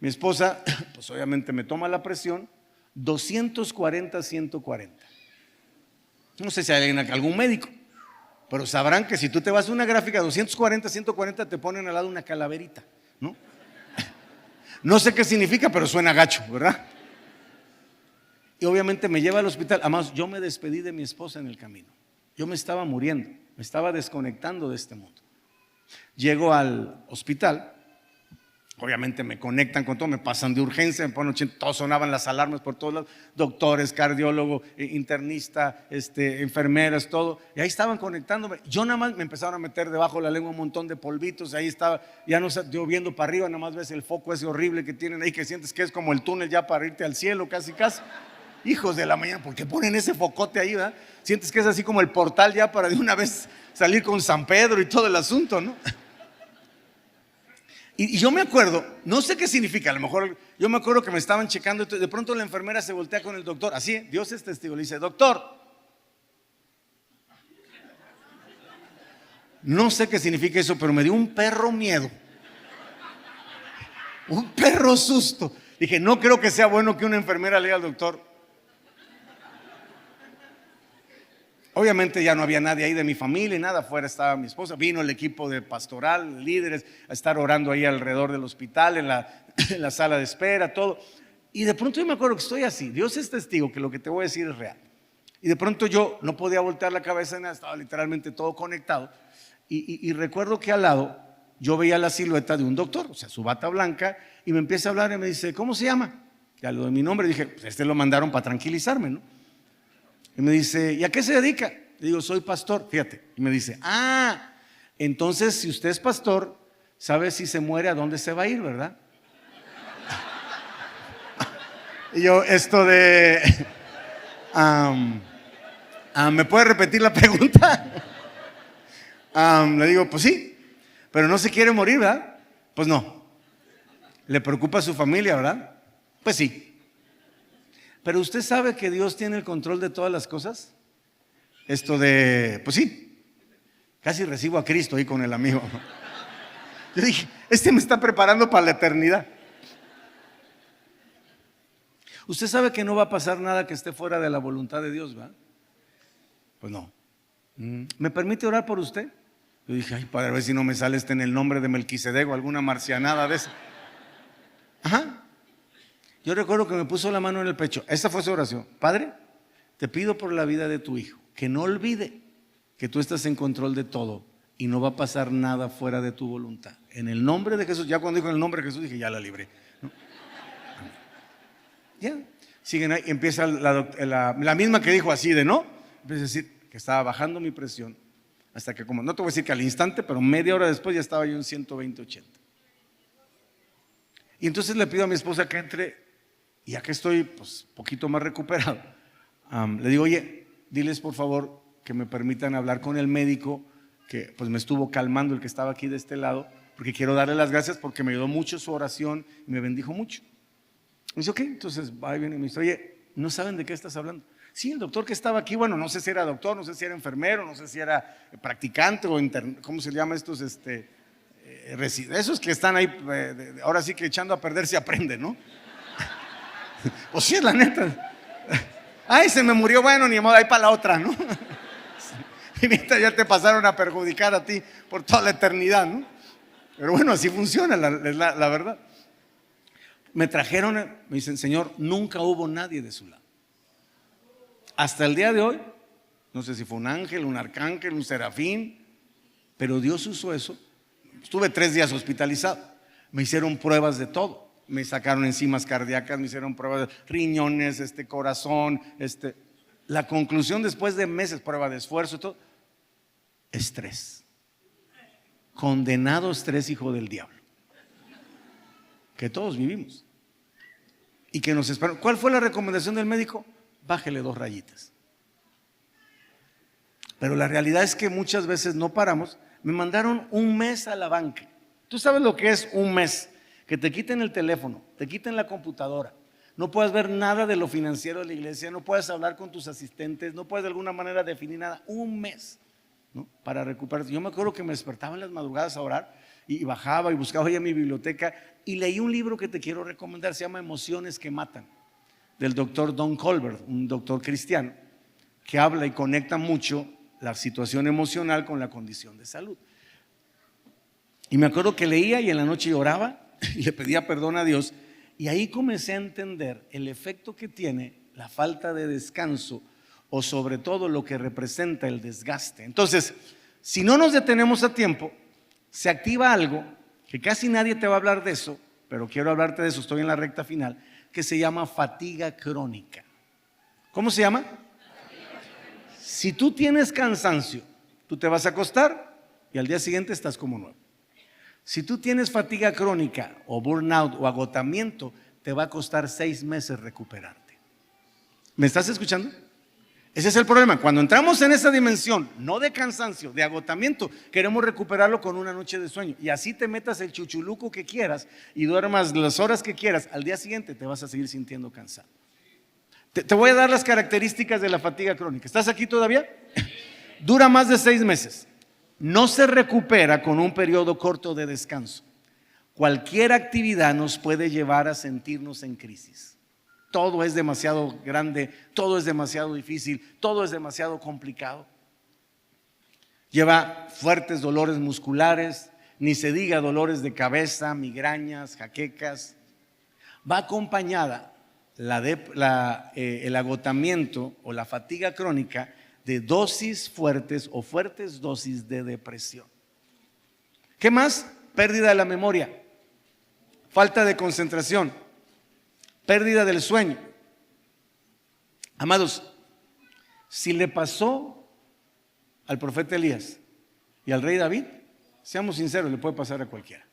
Mi esposa, pues obviamente me toma la presión, 240/140. No sé si hay algún médico, pero sabrán que si tú te vas a una gráfica 240/140 te ponen al lado una calaverita, ¿no? No sé qué significa, pero suena gacho, ¿verdad? Y obviamente me lleva al hospital. Además, yo me despedí de mi esposa en el camino. Yo me estaba muriendo, me estaba desconectando de este mundo. Llego al hospital, obviamente me conectan con todo, me pasan de urgencia, me ponen 80, todos sonaban las alarmas por todos lados, doctores, cardiólogo, internista, enfermeras, todo. Y ahí estaban conectándome. Yo nada más me empezaron a meter debajo de la lengua un montón de polvitos. Ahí estaba, ya no sé, yo viendo para arriba, nada más ves el foco ese horrible que tienen ahí, que sientes que es como el túnel ya para irte al cielo, casi casi. Hijos de la mañana, ¿por qué ponen ese focote ahí, verdad? Sientes que es así como el portal ya para de una vez salir con San Pedro y todo el asunto, ¿no? Y yo me acuerdo, no sé qué significa, a lo mejor yo me acuerdo que me estaban checando, de pronto la enfermera se voltea con el doctor, así, Dios es testigo, le dice, doctor, no sé qué significa eso, pero me dio un perro miedo, un perro susto. Dije, no creo que sea bueno que una enfermera le diga al doctor. Obviamente ya no había nadie ahí de mi familia y nada, afuera estaba mi esposa, vino el equipo de pastoral, líderes, a estar orando ahí alrededor del hospital, en la sala de espera, todo. Y de pronto yo me acuerdo que estoy así, Dios es testigo que lo que te voy a decir es real. Y de pronto yo no podía voltear la cabeza, nada, estaba literalmente todo conectado. Y recuerdo que al lado yo veía la silueta de un doctor, o sea, su bata blanca, y me empieza a hablar y me dice, ¿cómo se llama? Ya lo de mi nombre, dije, pues lo mandaron para tranquilizarme, ¿no? Y me dice, ¿y a qué se dedica? Le digo, soy pastor, fíjate. Y me dice, entonces si usted es pastor, ¿sabe si se muere a dónde se va a ir, verdad? Y yo, ¿me puede repetir la pregunta? Le digo, pues sí, pero no se quiere morir, ¿verdad? Pues no. ¿Le preocupa a su familia, verdad? Pues sí. Pero usted sabe que Dios tiene el control de todas las cosas. Pues sí, casi recibo a Cristo ahí con el amigo. Yo dije, me está preparando para la eternidad. Usted sabe que no va a pasar nada que esté fuera de la voluntad de Dios, ¿verdad? Pues no. ¿Me permite orar por usted? Yo dije, ay, padre, a ver si no me sale en el nombre de Melquisedec o alguna marcianada de esa. Ajá. Yo recuerdo que me puso la mano en el pecho. Esa fue su oración. Padre, te pido por la vida de tu hijo, que no olvide que tú estás en control de todo y no va a pasar nada fuera de tu voluntad. En el nombre de Jesús. Ya cuando dijo en el nombre de Jesús dije, ya la libré, ¿no? Ya. Siguen ahí, empieza la misma que dijo así de no. Empieza a decir que estaba bajando mi presión hasta que, como no te voy a decir que al instante, pero media hora después ya estaba yo en 120/80. Y entonces le pido a mi esposa que entre, y ya que estoy pues poquito más recuperado, le digo, oye, diles por favor que me permitan hablar con el médico que pues me estuvo calmando, el que estaba aquí de este lado, porque quiero darle las gracias porque me ayudó mucho su oración y me bendijo mucho. Me dice, ok, entonces va y viene y me dice, oye, ¿no saben de qué estás hablando? Sí, el doctor que estaba aquí, bueno, no sé si era doctor, no sé si era enfermero, no sé si era practicante o ¿cómo se llama estos? Esos que están ahí, ahora sí que echando a perder se aprende, ¿no? O sí, es la neta. Ay, se me murió, bueno, ni modo, ahí para la otra, ¿no? Y mientras ya te pasaron a perjudicar a ti por toda la eternidad, ¿no? Pero bueno, así funciona, la verdad. Me trajeron, me dicen, Señor, nunca hubo nadie de su lado. Hasta el día de hoy, no sé si fue un ángel, un arcángel, un serafín, pero Dios usó eso. Estuve 3 días hospitalizado. Me hicieron pruebas de todo. Me sacaron enzimas cardíacas, me hicieron pruebas de riñones, corazón, La conclusión después de meses, prueba de esfuerzo, todo, estrés. Condenado estrés, hijo del diablo. Que todos vivimos. Y que nos esperan. ¿Cuál fue la recomendación del médico? Bájele 2 rayitas. Pero la realidad es que muchas veces no paramos. Me mandaron un mes a la banca. ¿Tú sabes lo que es un mes? Que te quiten el teléfono, te quiten la computadora, no puedes ver nada de lo financiero de la iglesia, no puedes hablar con tus asistentes, no puedes de alguna manera definir nada. Un mes, ¿no? Para recuperarse. Yo me acuerdo que me despertaba en las madrugadas a orar y bajaba y buscaba ya mi biblioteca y leí un libro que te quiero recomendar, se llama Emociones que Matan, del doctor Don Colbert, un doctor cristiano que habla y conecta mucho la situación emocional con la condición de salud. Y me acuerdo que leía y en la noche oraba y le pedía perdón a Dios, y ahí comencé a entender el efecto que tiene la falta de descanso o sobre todo lo que representa el desgaste. Entonces, si no nos detenemos a tiempo, se activa algo que casi nadie te va a hablar de eso, pero quiero hablarte de eso, estoy en la recta final, que se llama fatiga crónica. ¿Cómo se llama? Si tú tienes cansancio, tú te vas a acostar y al día siguiente estás como nuevo. Si tú tienes fatiga crónica o burnout o agotamiento, te va a costar 6 meses recuperarte. ¿Me estás escuchando? Ese es el problema. Cuando entramos en esa dimensión, no de cansancio, de agotamiento, queremos recuperarlo con una noche de sueño. Y así te metas el chuchuluco que quieras y duermas las horas que quieras, al día siguiente te vas a seguir sintiendo cansado. Te voy a dar las características de la fatiga crónica. ¿Estás aquí todavía? Dura más de 6 meses. No se recupera con un periodo corto de descanso. Cualquier actividad nos puede llevar a sentirnos en crisis. Todo es demasiado grande, todo es demasiado difícil, todo es demasiado complicado. Lleva fuertes dolores musculares, ni se diga dolores de cabeza, migrañas, jaquecas. Va acompañada el agotamiento o la fatiga crónica de dosis fuertes o fuertes dosis de depresión. ¿Qué más? Pérdida de la memoria, falta de concentración, pérdida del sueño. Amados, si le pasó al profeta Elías y al rey David, seamos sinceros, le puede pasar a cualquiera.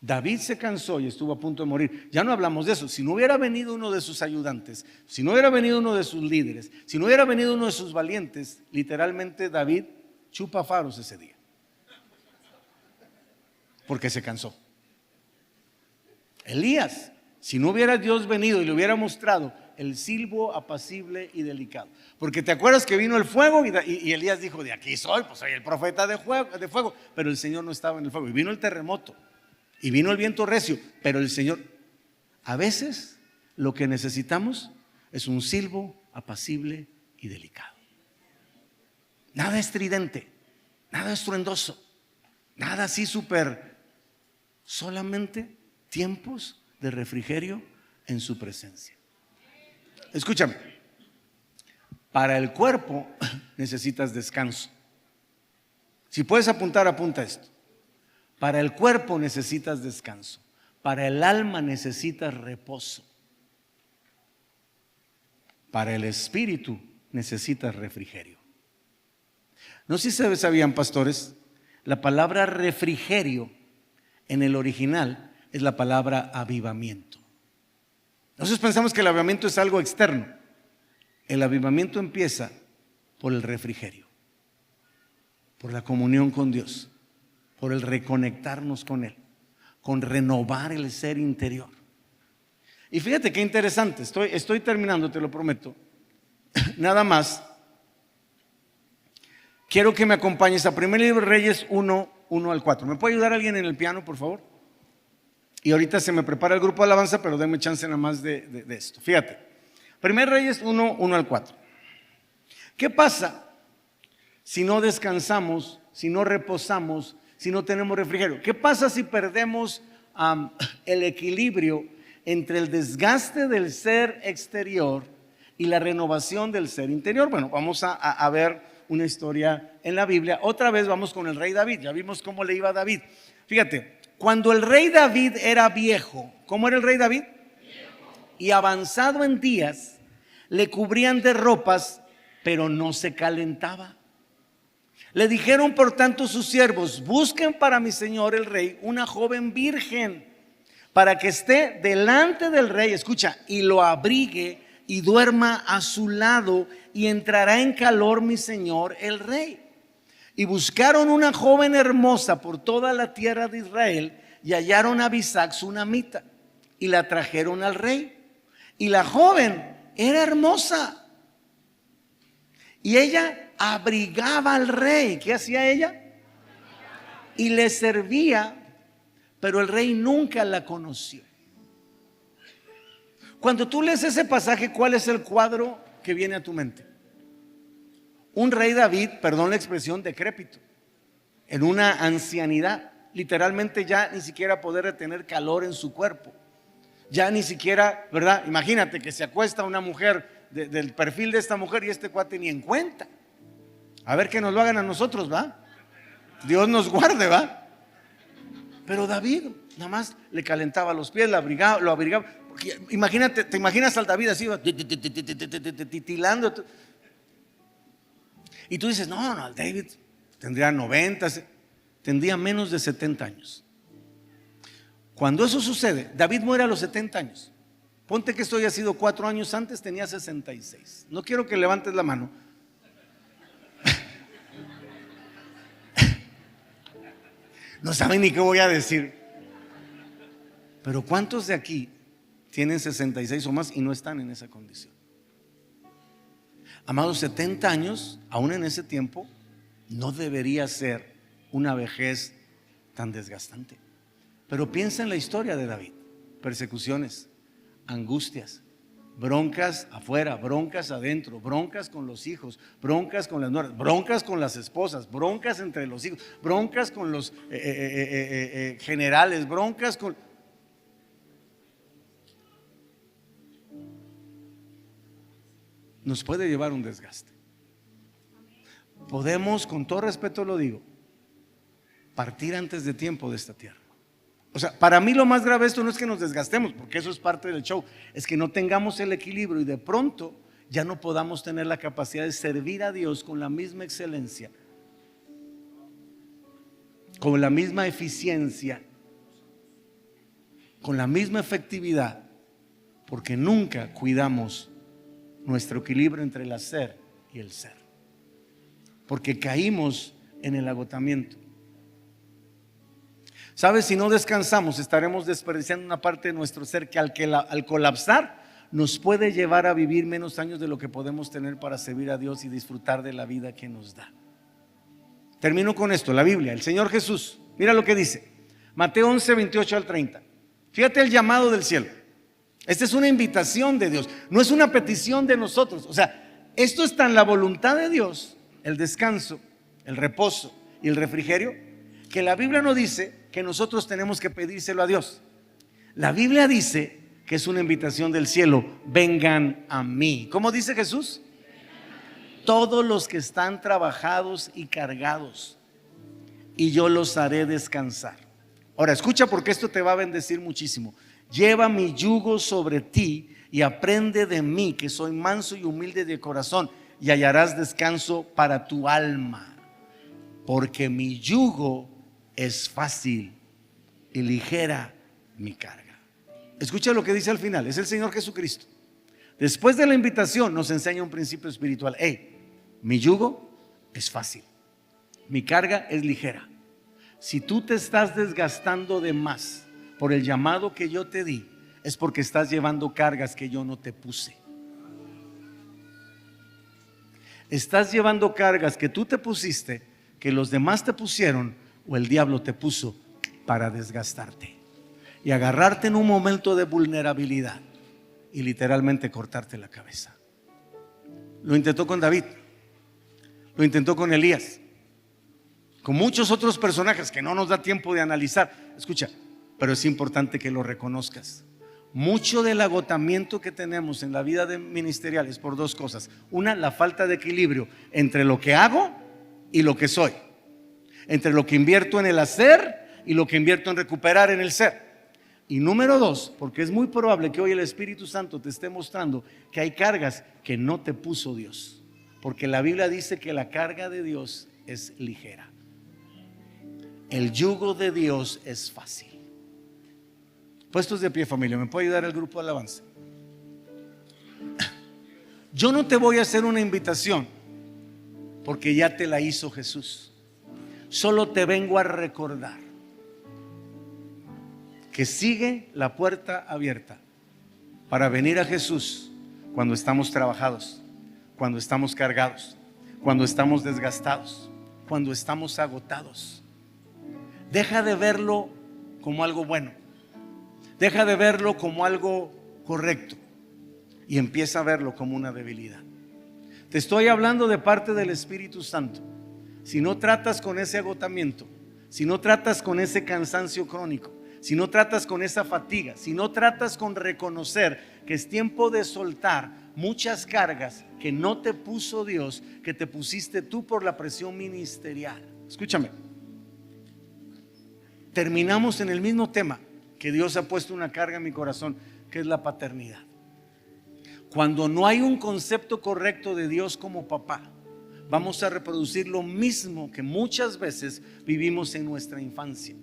David se cansó y estuvo a punto de morir. Ya no hablamos de eso. Si no hubiera venido uno de sus ayudantes, si no hubiera venido uno de sus líderes, si no hubiera venido uno de sus valientes, literalmente David chupa faros ese día, porque se cansó. Elías, si no hubiera Dios venido y le hubiera mostrado el silbo apacible y delicado, porque te acuerdas que vino el fuego y Elías dijo, de aquí soy, pues soy el profeta de fuego, pero el Señor no estaba en el fuego, y vino el terremoto y vino el viento recio, pero el Señor, a veces lo que necesitamos es un silbo apacible y delicado. Nada estridente, nada estruendoso, nada así súper. Solamente tiempos de refrigerio en su presencia. Escúchame, para el cuerpo necesitas descanso. Si puedes apuntar, apunta esto. Para el cuerpo necesitas descanso. Para el alma necesitas reposo. Para el espíritu necesitas refrigerio. No sé si sabían, pastores, la palabra refrigerio en el original es la palabra avivamiento. Nosotros pensamos que el avivamiento es algo externo. El avivamiento empieza por el refrigerio, por la comunión con Dios, por el reconectarnos con Él, con renovar el ser interior. Y fíjate qué interesante, estoy terminando, te lo prometo. Nada más, quiero que me acompañes a 1 Libro de Reyes 1 al 4. ¿Me puede ayudar alguien en el piano, por favor? Y ahorita se me prepara el grupo de alabanza, pero denme chance nada más de esto. Fíjate, 1 Reyes 1 al 4. ¿Qué pasa si no descansamos, si no reposamos, si no tenemos refrigerio? ¿Qué pasa si perdemos el equilibrio entre el desgaste del ser exterior y la renovación del ser interior? Bueno, vamos a ver una historia en la Biblia. Otra vez vamos con el rey David. Ya vimos cómo le iba a David. Fíjate, cuando el rey David era viejo, ¿cómo era el rey David? Y avanzado en días, le cubrían de ropas, pero no se calentaba. Le dijeron por tanto sus siervos: busquen para mi señor el rey una joven virgen, para que esté delante del rey, escucha, y lo abrigue y duerma a su lado, y entrará en calor mi señor el rey. Y buscaron una joven hermosa por toda la tierra de Israel, y hallaron a Abisag sunamita, y la trajeron al rey. Y la joven era hermosa, y ella abrigaba al rey. ¿Qué hacía ella? Y le servía, pero el rey nunca la conoció. Cuando tú lees ese pasaje, ¿cuál es el cuadro que viene a tu mente? Un rey David, perdón la expresión, decrépito, en una ancianidad, literalmente ya ni siquiera poder retener calor en su cuerpo, ya ni siquiera, ¿verdad? Imagínate que se acuesta una mujer del perfil de esta mujer y este cuate ni en cuenta. A ver que nos lo hagan a nosotros, ¿va? Dios nos guarde, ¿va? Pero David nada más le calentaba los pies, lo abrigaba. Porque imagínate, te imaginas al David así, titilando. Y tú dices, no, el David tendría 90, tendría menos de 70 años. Cuando eso sucede, David muere a los 70 años. Ponte que esto haya sido 4 años antes, tenía 66. No quiero que levantes la mano. No saben ni qué voy a decir. Pero ¿cuántos de aquí tienen 66 o más y no están en esa condición? Amados, 70 años, aún en ese tiempo, no debería ser una vejez tan desgastante. Pero piensa en la historia de David: persecuciones, angustias, broncas afuera, broncas adentro, broncas con los hijos, broncas con las nueras, broncas con las esposas, broncas entre los hijos, broncas con los generales, broncas con... Nos puede llevar un desgaste. Podemos, con todo respeto lo digo, partir antes de tiempo de esta tierra. O sea, para mí lo más grave de esto no es que nos desgastemos, porque eso es parte del show, es que no tengamos el equilibrio y de pronto ya no podamos tener la capacidad de servir a Dios con la misma excelencia, con la misma eficiencia, con la misma efectividad, porque nunca cuidamos nuestro equilibrio entre el hacer y el ser, porque caímos en el agotamiento. ¿Sabes? Si no descansamos, estaremos desperdiciando una parte de nuestro ser que al colapsar nos puede llevar a vivir menos años de lo que podemos tener para servir a Dios y disfrutar de la vida que nos da. Termino con esto, la Biblia, el Señor Jesús, mira lo que dice, Mateo 11, 28 al 30. Fíjate el llamado del cielo. Esta es una invitación de Dios, no es una petición de nosotros. O sea, esto está en la voluntad de Dios, el descanso, el reposo y el refrigerio, que la Biblia no dice que nosotros tenemos que pedírselo a Dios. La Biblia dice que es una invitación del cielo: vengan a mí. ¿Cómo dice Jesús? Todos los que están trabajados y cargados, y yo los haré descansar. Ahora escucha, porque esto te va a bendecir muchísimo. Lleva mi yugo sobre ti y aprende de mí, que soy manso y humilde de corazón, y hallarás descanso para tu alma, porque mi yugo es fácil y ligera mi carga. Escucha lo que dice al final, es el Señor Jesucristo. Después de la invitación nos enseña un principio espiritual. Mi yugo es fácil, mi carga es ligera. Si tú te estás desgastando de más por el llamado que yo te di, es porque estás llevando cargas que yo no te puse. Estás llevando cargas que tú te pusiste, que los demás te pusieron, o el diablo te puso para desgastarte y agarrarte en un momento de vulnerabilidad y literalmente cortarte la cabeza. Lo intentó con David, lo intentó con Elías, con muchos otros personajes que no nos da tiempo de analizar. Escucha, pero es importante que lo reconozcas. Mucho del agotamiento que tenemos en la vida ministerial es por dos cosas. Una, la falta de equilibrio entre lo que hago y lo que soy, entre lo que invierto en el hacer y lo que invierto en recuperar en el ser. Y número dos, porque es muy probable que hoy el Espíritu Santo te esté mostrando que hay cargas que no te puso Dios, porque la Biblia dice que la carga de Dios es ligera. El yugo de Dios es fácil. Puestos de pie, familia, ¿me puede ayudar el grupo de alabanza? Yo no te voy a hacer una invitación porque ya te la hizo Jesús. Solo te vengo a recordar que sigue la puerta abierta para venir a Jesús cuando estamos trabajados, cuando estamos cargados, cuando estamos desgastados, cuando estamos agotados. Deja de verlo como algo bueno, deja de verlo como algo correcto y empieza a verlo como una debilidad. Te estoy hablando de parte del Espíritu Santo. Si no tratas con ese agotamiento, si no tratas con ese cansancio crónico, si no tratas con esa fatiga, si no tratas con reconocer que es tiempo de soltar muchas cargas que no te puso Dios, que te pusiste tú por la presión ministerial. Escúchame, terminamos en el mismo tema que Dios ha puesto una carga en mi corazón, que es la paternidad. Cuando no hay un concepto correcto de Dios como papá, vamos a reproducir lo mismo que muchas veces vivimos en nuestra infancia.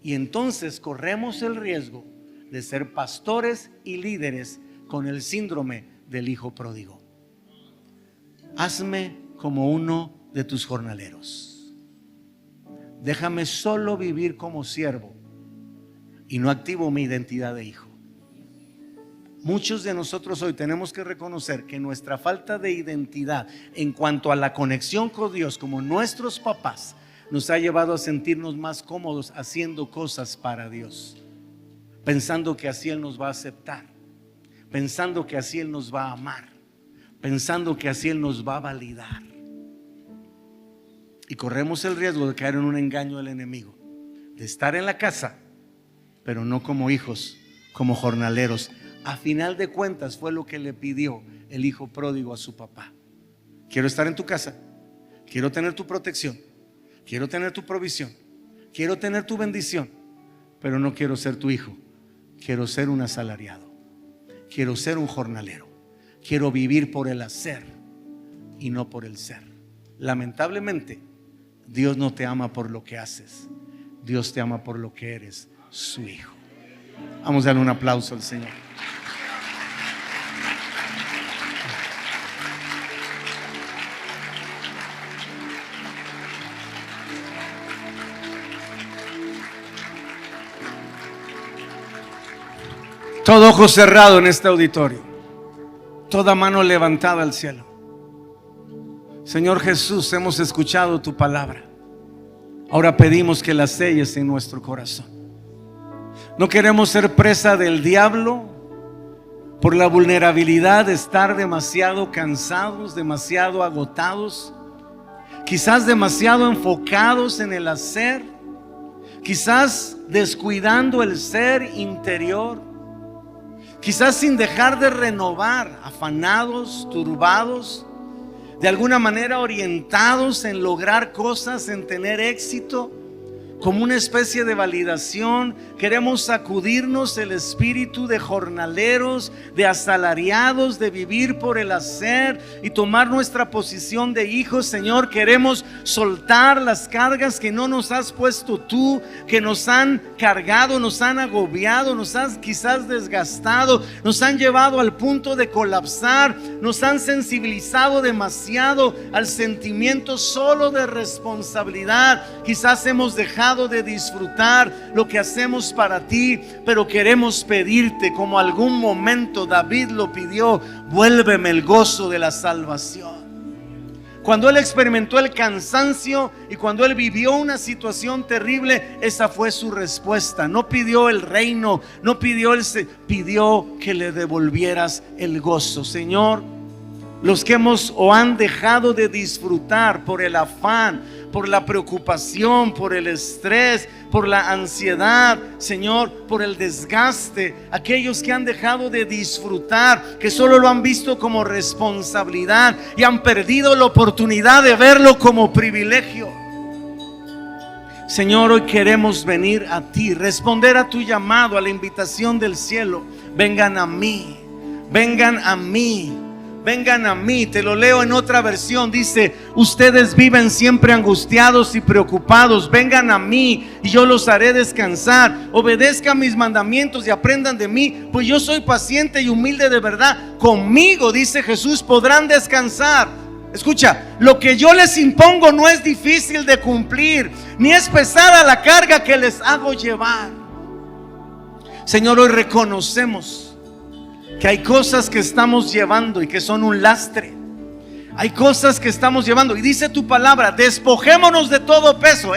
Y entonces corremos el riesgo de ser pastores y líderes con el síndrome del hijo pródigo. Hazme como uno de tus jornaleros. Déjame solo vivir como siervo y no activo mi identidad de hijo. Muchos de nosotros hoy tenemos que reconocer que nuestra falta de identidad en cuanto a la conexión con Dios como nuestros papás nos ha llevado a sentirnos más cómodos haciendo cosas para Dios, pensando que así Él nos va a aceptar, pensando que así Él nos va a amar, pensando que así Él nos va a validar. Y corremos el riesgo de caer en un engaño del enemigo, de estar en la casa, pero no como hijos, como jornaleros. A final de cuentas fue lo que le pidió el hijo pródigo a su papá. Quiero estar en tu casa, quiero tener tu protección, quiero tener tu provisión, quiero tener tu bendición, pero no quiero ser tu hijo. Quiero ser un asalariado, quiero ser un jornalero, quiero vivir por el hacer y no por el ser. Lamentablemente, Dios no te ama por lo que haces, Dios te ama por lo que eres, su hijo. Vamos a darle un aplauso al Señor. Todo ojo cerrado en este auditorio, toda mano levantada al cielo. Señor Jesús, hemos escuchado tu palabra. Ahora pedimos que la selles en nuestro corazón. No queremos ser presa del diablo por la vulnerabilidad de estar demasiado cansados, demasiado agotados, quizás demasiado enfocados en el hacer, quizás descuidando el ser interior, quizás sin dejar de renovar, afanados, turbados, de alguna manera orientados en lograr cosas, en tener éxito, como una especie de validación. Queremos sacudirnos el espíritu de jornaleros, de asalariados, de vivir por el hacer y tomar nuestra posición de hijos. Señor, queremos soltar las cargas que no nos has puesto tú, que nos han cargado, nos han agobiado, nos han quizás desgastado, nos han llevado al punto de colapsar, nos han sensibilizado demasiado al sentimiento solo de responsabilidad. Quizás hemos dejado de disfrutar lo que hacemos para ti, pero queremos pedirte, como algún momento David lo pidió: vuélveme el gozo de la salvación. Cuando él experimentó el cansancio y cuando él vivió una situación terrible, esa fue su respuesta. No pidió el reino, no pidió pidió que le devolvieras el gozo. Señor, los que hemos o han dejado de disfrutar por el afán, por la preocupación, por el estrés, por la ansiedad, Señor, por el desgaste, aquellos que han dejado de disfrutar, que solo lo han visto como responsabilidad y han perdido la oportunidad de verlo como privilegio. Señor, hoy queremos venir a ti, responder a tu llamado, a la invitación del cielo. Vengan a mí, vengan a mí. Vengan a mí. Te lo leo en otra versión. Dice: ustedes viven siempre angustiados y preocupados. Vengan a mí y yo los haré descansar. Obedezcan mis mandamientos y aprendan de mí, pues yo soy paciente y humilde de verdad. Conmigo, dice Jesús, podrán descansar. Escucha, lo que yo les impongo no es difícil de cumplir, ni es pesada la carga que les hago llevar. Señor, hoy reconocemos que hay cosas que estamos llevando y que son un lastre. Hay cosas que estamos llevando y dice tu palabra: despojémonos de todo peso.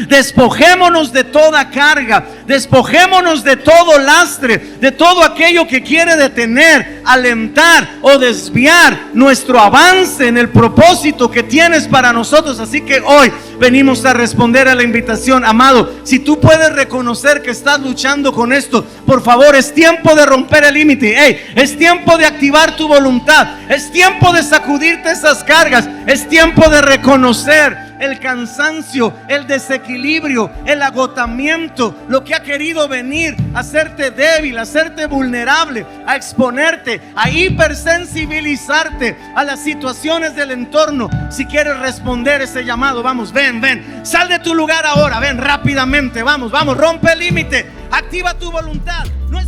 Despojémonos de toda carga, despojémonos de todo lastre, de todo aquello que quiere detener, alentar o desviar nuestro avance en el propósito que tienes para nosotros. Así que hoy venimos a responder a la invitación. Amado, si tú puedes reconocer que estás luchando con esto, por favor, es tiempo de romper el límite. Es tiempo de activar tu voluntad, es tiempo de sacudirte esas cargas, es tiempo de reconocer el cansancio, el desequilibrio, el agotamiento, lo que ha querido venir a hacerte débil, a hacerte vulnerable, a exponerte, a hipersensibilizarte a las situaciones del entorno. Si quieres responder ese llamado, vamos, ven, sal de tu lugar ahora, ven rápidamente, vamos, rompe el límite, activa tu voluntad. No es